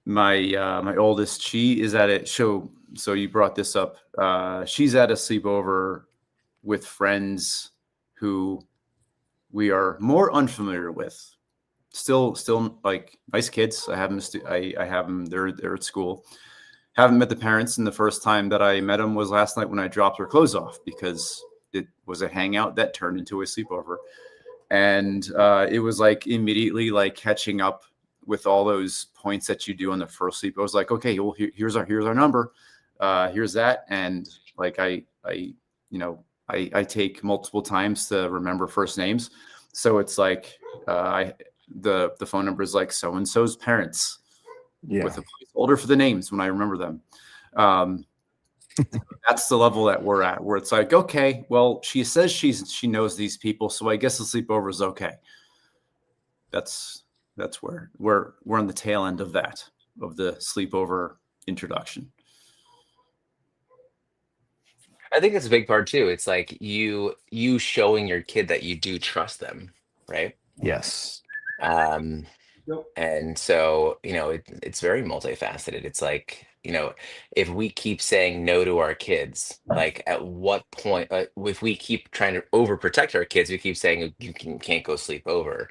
S2: my oldest, she is at it. So you brought this up. She's at a sleepover with friends who we are more unfamiliar with. Still like nice kids. I have them. I have them. They're at school. Haven't met the parents, and the first time that I met them was last night when I dropped her clothes off because it was a hangout that turned into a sleepover, and it was like immediately like catching up with all those points that you do on the first sleep. I was like, okay, well here's our number, here's that, and like I take multiple times to remember first names, so it's like I the phone number is like so and so's parents
S1: Yeah.
S2: with a placeholder for the names when I remember them. Um, that's the level that we're at, where it's like, okay, well, she says she knows these people, so I guess the sleepover is okay. That's that's where we're on the tail end of that, of the sleepover introduction.
S3: I think it's a big part too. It's like you showing your kid that you do trust them, right?
S1: Yes.
S3: Um,
S2: Yep.
S3: and so, it's very multifaceted. It's like, if we keep saying no to our kids, like at what point, if we keep trying to overprotect our kids, we keep saying can't go sleep over.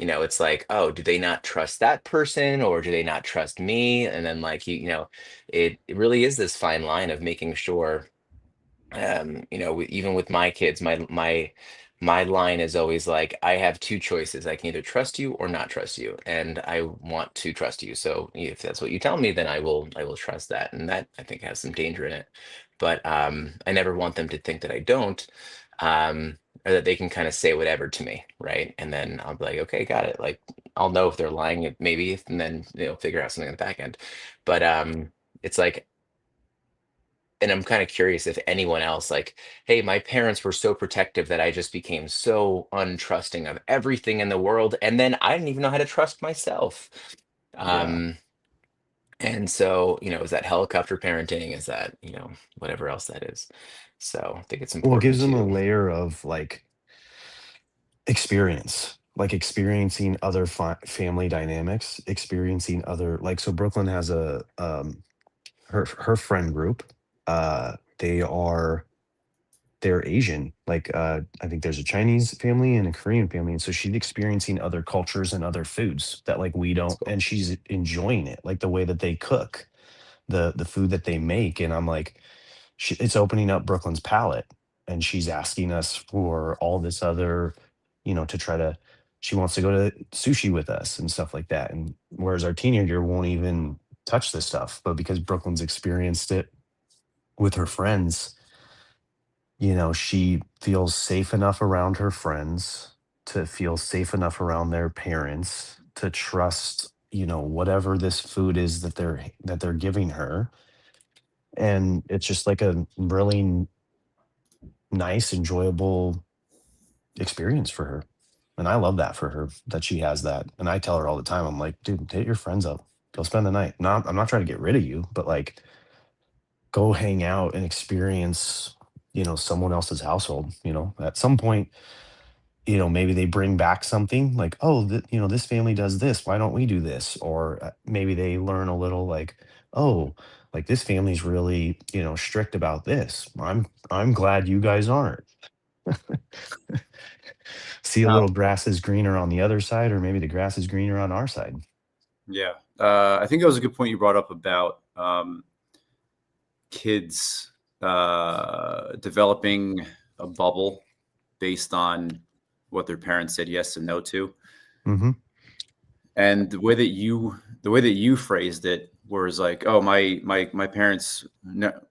S3: It's like, oh, do they not trust that person or do they not trust me? And then like it really is this fine line of making sure even with my kids, my line is always like, I have two choices. I can either trust you or not trust you, and I want to trust you. So if that's what you tell me, then I will trust that, and that I think has some danger in it. But I never want them to think that I don't, or that they can kind of say whatever to me, right? And then I'll be like, okay, got it. Like I'll know if they're lying, maybe, and then figure out something in the back end. But it's like, and I'm kind of curious if anyone else, like, hey, my parents were so protective that I just became so untrusting of everything in the world, and then I didn't even know how to trust myself.
S1: Yeah.
S3: Um, and so, is that helicopter parenting? Is that, whatever else that is? So I think it's
S1: Well, it
S3: important
S1: gives them a
S3: to.
S1: layer of like experience, like experiencing other family dynamics, experiencing other like so Brooklyn has a her friend group. They are they're Asian. Like I think there's a Chinese family and a Korean family, and so she's experiencing other cultures and other foods that like we don't,
S2: So
S1: and she's enjoying it, like the way that they cook, the food that they make, and I'm like, it's opening up Brooklyn's palate, and she's asking us for all this other, to try to. She wants to go to sushi with us and stuff like that, and whereas our teenager won't even touch this stuff, but because Brooklyn's experienced it with her friends, she feels safe enough around her friends to feel safe enough around their parents to trust, whatever this food is that they're giving her. And it's just like a really nice, enjoyable experience for her. And I love that for her that she has that. And I tell her all the time, I'm like, dude, hit your friends up. Go spend the night. Not I'm not trying to get rid of you, but like go hang out and experience, someone else's household. At some point, maybe they bring back something like, oh, this family does this. Why don't we do this? Or maybe they learn a little like, oh, like this family's really, strict about this. I'm glad you guys aren't. See a
S2: now,
S1: little grass is greener on the other side, or maybe the grass is greener on our side.
S2: yeah, I think that was a good point you brought up about kids developing a bubble based on what their parents said yes and no to.
S1: Hmm.
S2: And the way that you the way that you phrased it, was like, oh, my parents,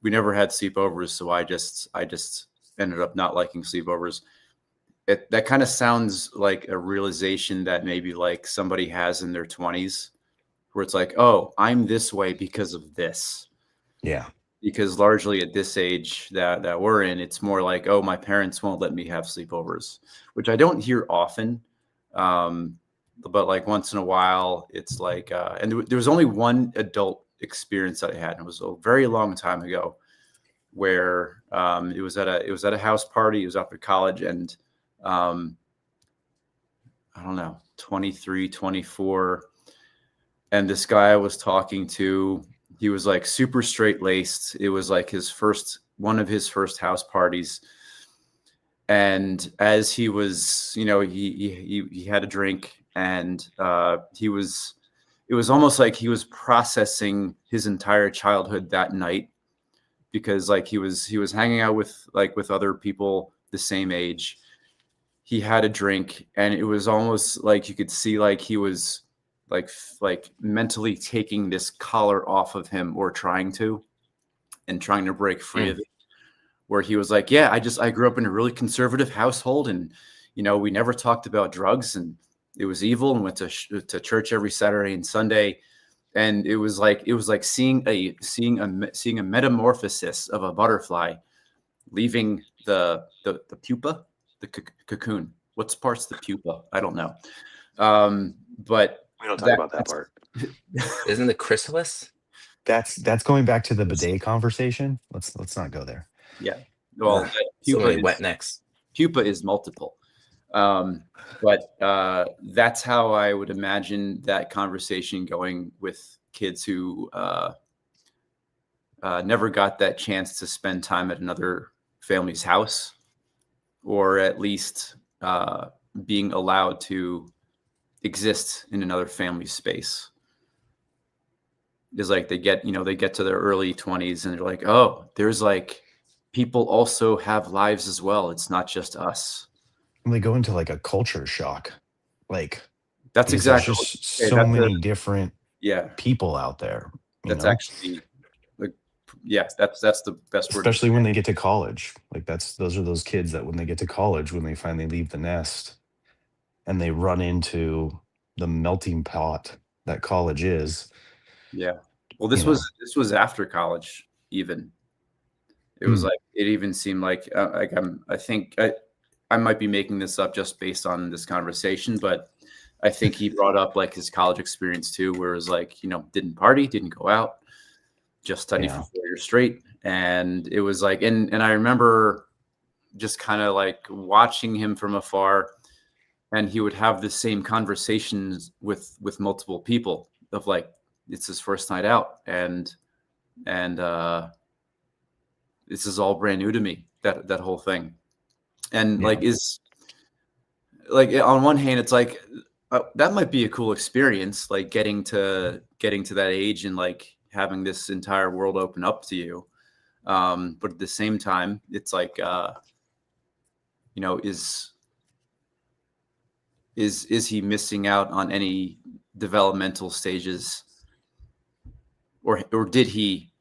S2: we never had sleepovers, so I just ended up not liking sleepovers. That kind of sounds like a realization that maybe like somebody has in their 20s, where it's like, oh, I'm this way because of this.
S1: Yeah.
S2: Because largely at this age that we're in, it's more like, oh, my parents won't let me have sleepovers, which I don't hear often. Um, but like once in a while, it's like, and there was only one adult experience that I had, and it was a very long time ago, where it was at a house party. It was after college, and um, I don't know, 23, 24. And this guy I was talking to, he was like super straight laced. It was like one of his first house parties. And as he was, he had a drink, and it was almost like he was processing his entire childhood that night, because like he was hanging out with other people the same age. He had a drink, and it was almost like you could see like he was like mentally taking this collar off of him, or trying to break free
S3: Mm.
S2: of it, where he was like, yeah, I grew up in a really conservative household, and we never talked about drugs, and it was evil, and went to church every Saturday and Sunday. And it was like seeing a metamorphosis of a butterfly leaving the pupa, the cocoon. What's parts of the pupa? I don't know. But
S1: We don't talk
S2: that
S1: about that
S2: that's
S1: part.
S3: Isn't the chrysalis?
S1: That's going back to the bidet conversation. Let's not go there.
S2: yeah. Well,
S3: Ugh,
S2: that
S3: so
S2: pupa
S3: many
S2: is
S3: wet necks.
S2: pupa is multiple. But that's how I would imagine that conversation going with kids who never got that chance to spend time at another family's house, or at least being allowed to exist in another family's space. Is like they get to their early 20s, and they're like, oh, there's like people also have lives as well. It's not just us.
S1: And they go into like a culture shock, like
S2: That's
S1: because there's
S2: exactly what
S1: just
S2: you say.
S1: so many different
S2: Yeah,
S1: people out there, you
S2: that's
S1: know,
S2: actually like, yeah, that's the best word to
S1: especially
S2: say.
S1: when they get to college. Like those are those kids that when they get to college, when they finally leave the nest and they run into the melting pot that college is,
S2: Yeah. Well,
S1: you know.
S2: this was after college even. It was
S1: Mm,
S2: like it even seemed like I think I might be making this up just based on this conversation, but I think he brought up like his college experience too, where it was like, didn't party, didn't go out, just studied for
S1: yeah.
S2: 4 years straight. And it was like, and I remember just kind of like watching him from afar, and he would have the same conversations with multiple people of like, it's his first night out, and this is all brand new to me, that whole thing. And
S1: Yeah.
S2: like, is like, on one hand, it's like, that might be a cool experience, like getting to that age, and like having this entire world open up to you. But at the same time, it's like, is is he missing out on any developmental stages, or did he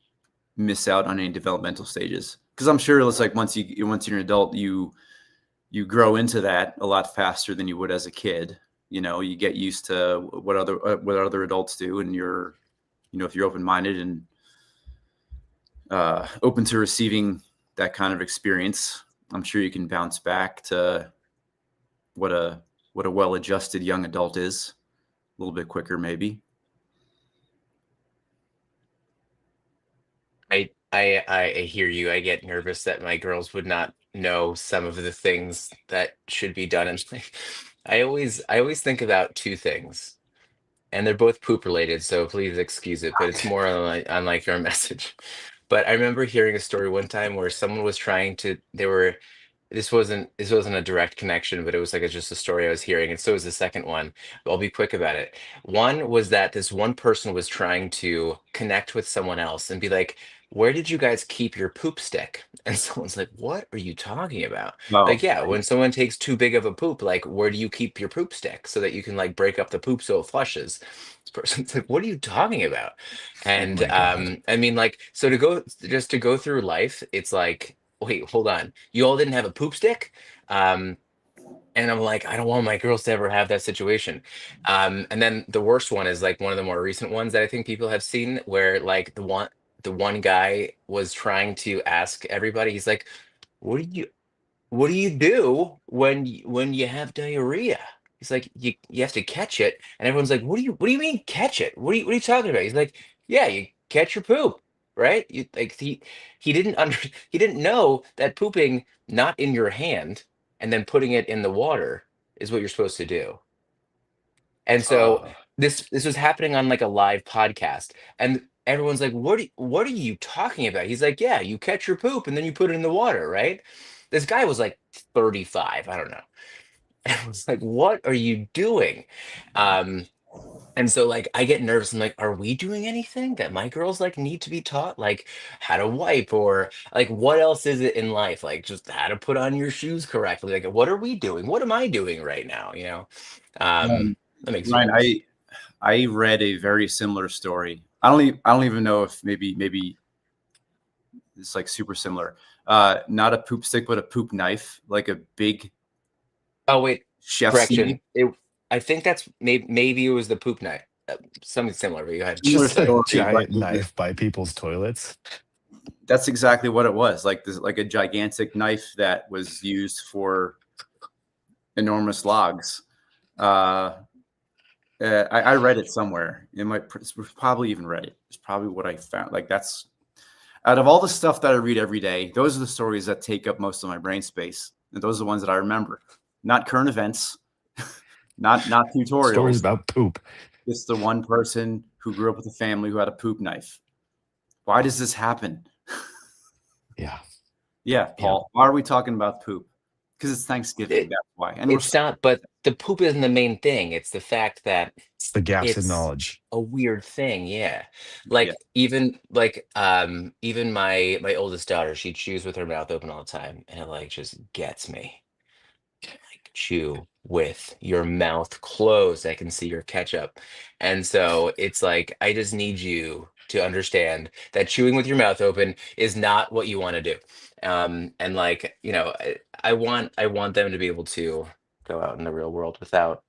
S2: miss out on any developmental stages? Because I'm sure it's like once you're an adult, you grow into that a lot faster than you would as a kid. You get used to what other adults do, and if you're open minded and open to receiving that kind of experience, I'm sure you can bounce back to what a well adjusted young adult is a little bit quicker, maybe.
S3: I hear you. I get nervous that my girls would not know some of the things that should be done. And I always think about two things, and they're both poop related, so please excuse it, but it's more on like your message. But I remember hearing a story one time where someone was trying to, they were, this wasn't a direct connection, but it was like just a story I was hearing, and so was the second one. I'll be quick about it. One was that this one person was trying to connect with someone else and be like, where did you guys keep your poop stick? And someone's like, what are you talking about? Like,
S2: Oh,
S3: yeah, when someone takes too big of a poop, like, where do you keep your poop stick so that you can like break up the poop so it flushes? This person's like, what are you talking about?
S1: Oh
S3: And
S1: my God.
S3: I mean, like, so to go just to go through life, it's like, wait, hold on. You all didn't have a poop stick? Um, and I'm like, I don't want my girls to ever have that situation. And then the worst one is like one of the more recent ones that I think people have seen, where like the one guy was trying to ask everybody, he's like, "What do you do when you have diarrhea?" He's like, "You have to catch it," and everyone's like, "What do you mean catch it? What are you talking about?" He's like, "Yeah, you catch your poop, right?" You like he didn't under he didn't know that pooping not in your hand and then putting it in the water is what you're supposed to do. And so
S1: Uh,
S3: this was happening on like a live podcast, and everyone's like, what are you talking about?" He's like, "Yeah, you catch your poop and then you put it in the water, right?" This guy was like 35, I don't know. And I was like, "What are you doing?" Um, and so like I get nervous. I'm like, are we doing anything that my girls like need to be taught? Like how to wipe, or like what else is it in life? Like just how to put on your shoes correctly. Like what are we doing? What am I doing right now?
S2: um,
S3: That makes me
S2: Ryan,
S3: nervous.
S2: I read a very similar story. I don't even know if maybe it's like super similar. Not a poop stick, but a poop knife, like a big
S3: Oh wait,
S2: chef's knife.
S3: correction. I think that's maybe it was the poop night. Something similar, but you had
S2: Similar
S1: just a
S2: story, but
S1: giant knife by people's toilets.
S2: that's exactly what it was. Like this, like a gigantic knife that was used for enormous logs. Uh, I read it somewhere. It might probably even read it. It's probably what I found. Like that's out of all the stuff that I read every day, those are the stories that take up most of my brain space, and those are the ones that I remember. Not current events, not
S1: Stories
S2: tutorials.
S1: about poop.
S2: It's the one person who grew up with a family who had a poop knife. Why does this happen?
S1: Yeah.
S2: Yeah,
S1: Yeah.
S2: Paul. Why are we talking about poop? Because it's Thanksgiving.
S3: it.
S2: That's why. And we're
S3: It's not, but the poop isn't the main thing. It's the fact that
S1: It's the gaps in
S3: it's
S1: knowledge.
S3: a weird thing. Yeah.
S2: yeah.
S3: Even my oldest daughter, she chews with her mouth open all the time, and it like just gets me. Like chew with your mouth closed. I can see your ketchup. And so it's like I just need you to understand that chewing with your mouth open is not what you want to do. And like, I want them to be able to go out in the real world without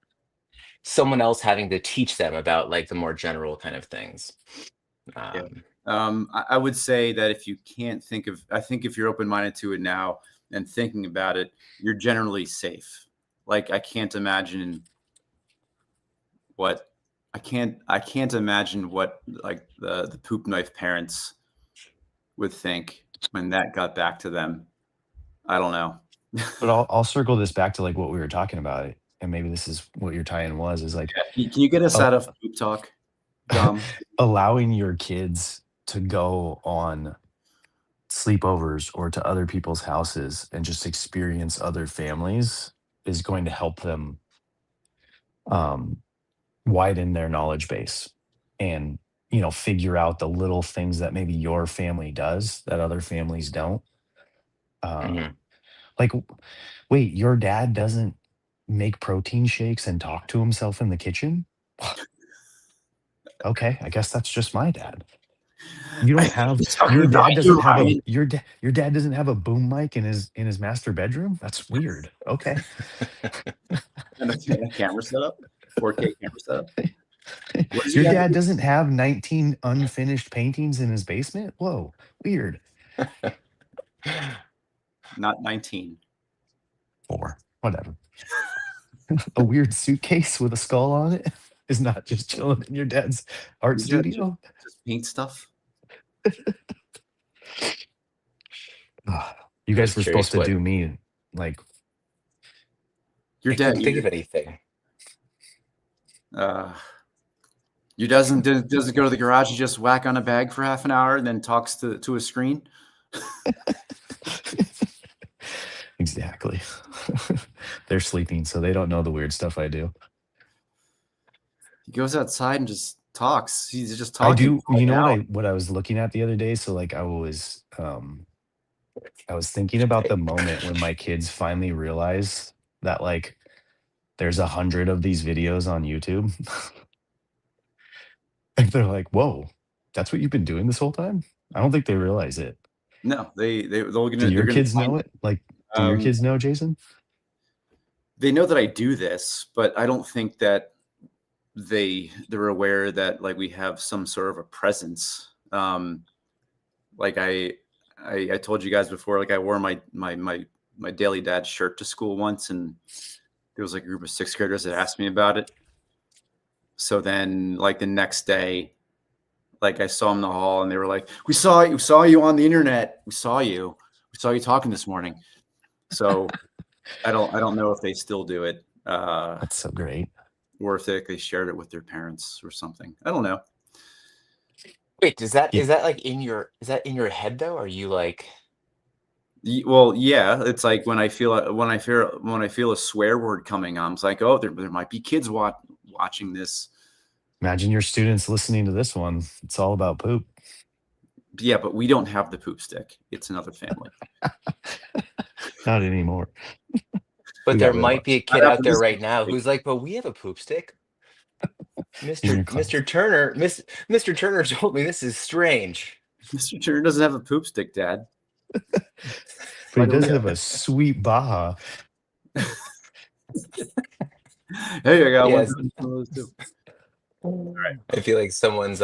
S3: someone else having to teach them about like the more general kind of things.
S2: Yeah.
S3: Um,
S2: I would say that if you can't think of, I think if you're open minded to it now and thinking about it, you're generally safe. Like I can't imagine what I can't imagine what like the poop knife parents would think when that got back to them. I don't know.
S1: But I'll circle this back to like what we were talking about, and maybe this is what your tie-in was, is like
S2: Can you get us
S1: uh,
S2: out of poop talk, Dom?
S1: allowing your kids to go on sleepovers or to other people's houses and just experience other families is going to help them um, widen their knowledge base and figure out the little things that maybe your family does that other families don't.
S3: mhm.
S1: Like, wait, your dad doesn't make protein shakes and talk to himself in the kitchen? Okay, I guess that's just my dad. You
S2: I
S1: don't
S2: think
S1: have
S2: you're talking
S1: your
S2: about
S1: dad doesn't
S2: you,
S1: have a
S2: Ryan.
S1: your dad doesn't have a boom mic in his master bedroom? That's weird. Okay.
S2: And a camera setup, 4K camera setup. What does
S1: Your
S2: your dad
S1: dad
S2: do?
S1: doesn't have 19 unfinished paintings in his basement? Whoa, weird.
S2: Not 19.
S1: Or whatever. A weird suitcase with a skull on it is not just chilling in your dad's art
S2: Your dad
S1: studio.
S2: just paint stuff.
S1: Ugh. You
S3: I was
S1: guys were
S3: curious
S1: supposed to
S3: what
S1: do me like
S2: Your
S3: I
S2: dad,
S3: couldn't think of anything.
S2: uh, your doesn't go to the garage and just whack on a bag for half an hour and then talks to a screen.
S1: exactly. They're sleeping, so they don't know the weird stuff I do.
S2: He goes outside and just talks. He's just
S1: I
S2: talking
S1: do. You know
S2: out.
S1: what I was looking at the other day? So like I was thinking about the moment when my kids finally realize that like there's 100 of these videos on YouTube. And they're like, whoa, that's what you've been doing this whole time? I don't think they realize it.
S2: No,
S1: Do
S2: they're
S1: your
S2: gonna
S1: kids
S2: find
S1: know
S2: it.
S1: it? Like, do your
S2: Um,
S1: kids know, Jason?
S2: they know that I do this, but I don't think that they're aware that like we have some sort of a presence. Like I told you guys before, like I wore my daily dad shirt to school once, and there was like a group of sixth graders that asked me about it. So then, like the next day, like I saw them in the hall, and they were like, we saw you on the internet. We saw you talking this morning." So I don't know if they still do it,
S1: That's so great.
S2: or if they shared it with their parents or something. I don't know.
S3: Wait,
S1: Yeah.
S3: is that like is that in your head though? Are you like
S2: Well, yeah, it's like when I feel a swear word coming on, it's like, oh, there might be kids watching this.
S1: Imagine your students listening to this one. It's all about poop.
S2: Yeah, but we don't have the poop stick. It's another family.
S1: Not anymore.
S3: but
S1: We
S3: there
S1: got rid of
S3: might be a
S1: ours.
S3: kid
S2: Not
S3: out
S2: after
S3: there
S2: this
S3: right now
S2: conversation.
S3: who's like, but we have a poop stick.
S1: In
S3: Mr.
S1: your class.
S3: Mr. Turner told me this is strange.
S2: Mr. Turner doesn't have a poop stick, Dad.
S1: But he
S2: Why do we
S1: does
S2: have
S1: have a sweet Baja.
S2: Hey, I got one
S3: Yes.
S2: of those too.
S3: I feel like someone's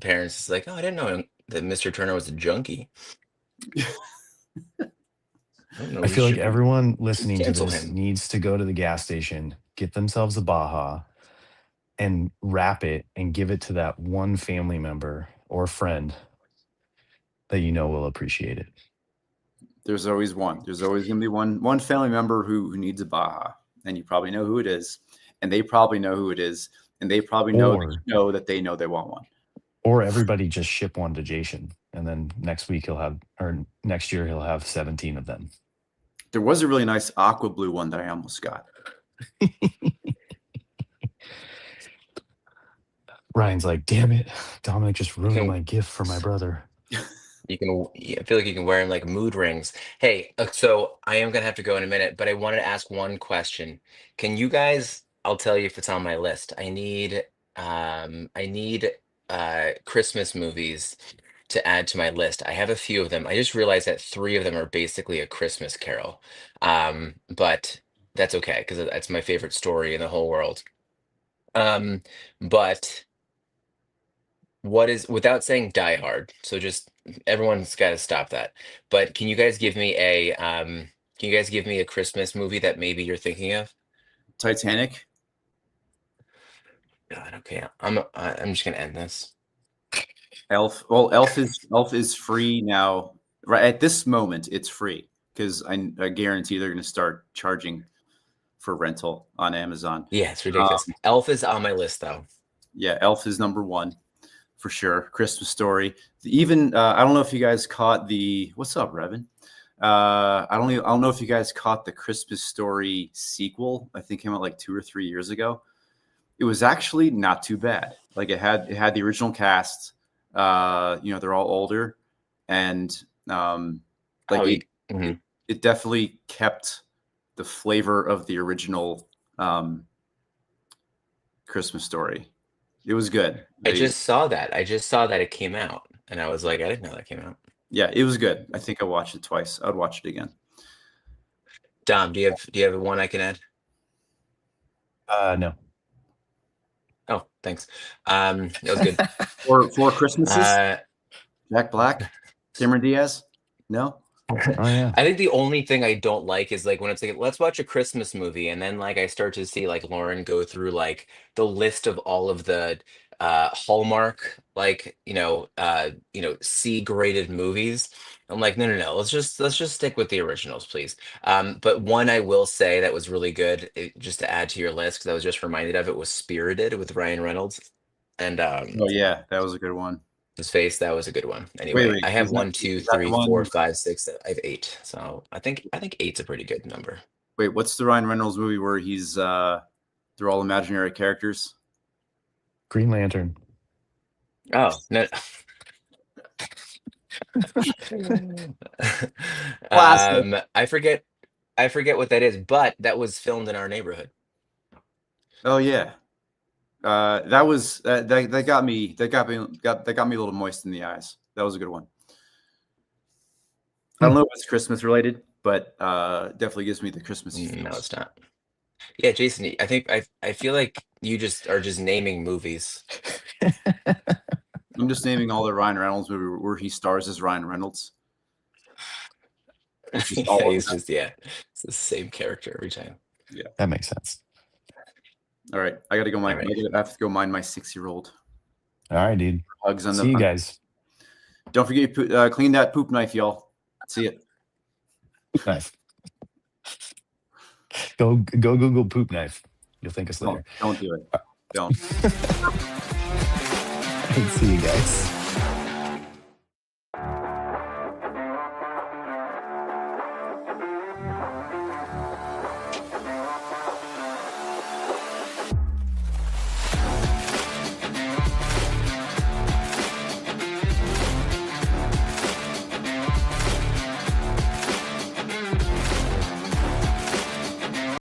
S3: parents is like, oh, I didn't know that Mr. Turner was a junkie. I don't know.
S1: I
S3: We
S1: feel like
S3: should
S1: everyone listening to
S3: cancel
S1: this
S3: him.
S1: needs to go to the gas station, get themselves a Baja, and wrap it and give it to that one family member or friend that you know will appreciate it.
S2: There's always one. There's always going to be one family member who needs a Baja, and you probably know who it is, and they probably know who it is, and they probably know that
S1: Or
S2: you know that they know they want one.
S1: or everybody just ship one to Jason, and then next week he'll have, or next year he'll have 17 of them.
S2: There was a really nice aqua blue one that I almost got.
S1: Ryan's like, damn it, Dominic just
S3: You
S1: ruined
S3: can
S1: my gift for my brother.
S3: I feel like you can wear them like mood rings. Hey, so I am gonna have to go in a minute, but I wanted to ask one question. Can you guys, I'll tell you if it's on my list. I need Christmas movies to add to my list. I have a few of them. I just realized that three of them are basically a Christmas Carol. But that's okay because that's my favorite story in the whole world. Um, but what is without saying Die Hard, so just everyone's got to stop that. But can you guys give me a Christmas movie that maybe you're thinking of?
S2: Titanic.
S3: God, okay. I'm just gonna end this.
S2: Elf. Well, Elf is free now. Right at this moment, it's free because I guarantee they're going to start charging for rental on Amazon.
S3: Yeah, it's ridiculous. Elf is on my list though.
S2: Yeah, Elf is number one for sure. Christmas Story. Even I don't know if you guys caught the what's up, Revan. I don't know if you guys caught the Christmas Story sequel. I think came out like 2 or 3 years ago. It was actually not too bad. Like it had the original cast. They're all older, and like
S3: Oh,
S2: it definitely kept the flavor of the original Christmas Story. It was good.
S3: I just saw that. I just saw that it came out, and I was like, I didn't know that came out.
S2: Yeah, it was good. I think I watched it twice. I would watch it again.
S3: Dom, do you have one I can add?
S1: No.
S3: Oh, thanks. That was good.
S2: Four Christmases.
S3: Uh,
S2: Jack Black, Cameron Diaz. No.
S1: Oh yeah.
S3: I think the only thing I don't like is like when it's like, let's watch a Christmas movie, and then like I start to see like Lauren go through like the list of all of the Hallmark like C graded movies. I'm like, no, no, no, let's just stick with the originals, please. But one I will say that was really good, just to add to your list, because I was just reminded of it, was Spirited with Ryan Reynolds and
S2: Oh yeah, that was a good one.
S3: his face. That was a good one.
S2: Wait,
S3: Anyway,
S2: wait.
S3: I have one, two,
S2: Is that the
S3: three, four,
S2: one?
S3: five, six. I have eight. So I think eight's a pretty good number.
S2: Wait, what's the Ryan Reynolds movie where they're all imaginary characters?
S1: Green Lantern.
S3: Oh no.
S2: Classic.
S3: I forget. I forget what that is, but that was filmed in our neighborhood.
S2: Oh yeah. That was that got me that got me a little moist in the eyes. That was a good one. I don't know if it's Christmas related, but definitely gives me the Christmassy
S3: No,
S2: feels.
S3: it's not. Yeah, Jason, I think I feel like you just are just naming movies.
S2: I'm just naming all the Ryan Reynolds movie where he stars as Ryan Reynolds. It's just
S3: Yeah,
S2: all of
S3: he's
S2: that.
S3: just it's the same character every time.
S2: Yeah.
S1: That makes sense.
S2: All right. I gotta go
S3: All right.
S2: I have to go mind my 6-year-old.
S1: All right, dude.
S2: Hugs on
S1: See you
S2: the
S1: guys.
S2: don't forget clean that poop knife, y'all. See it.
S1: Nice. Go Google poop knife. You'll thank us later.
S2: Don't do it. Don't.
S1: See you guys.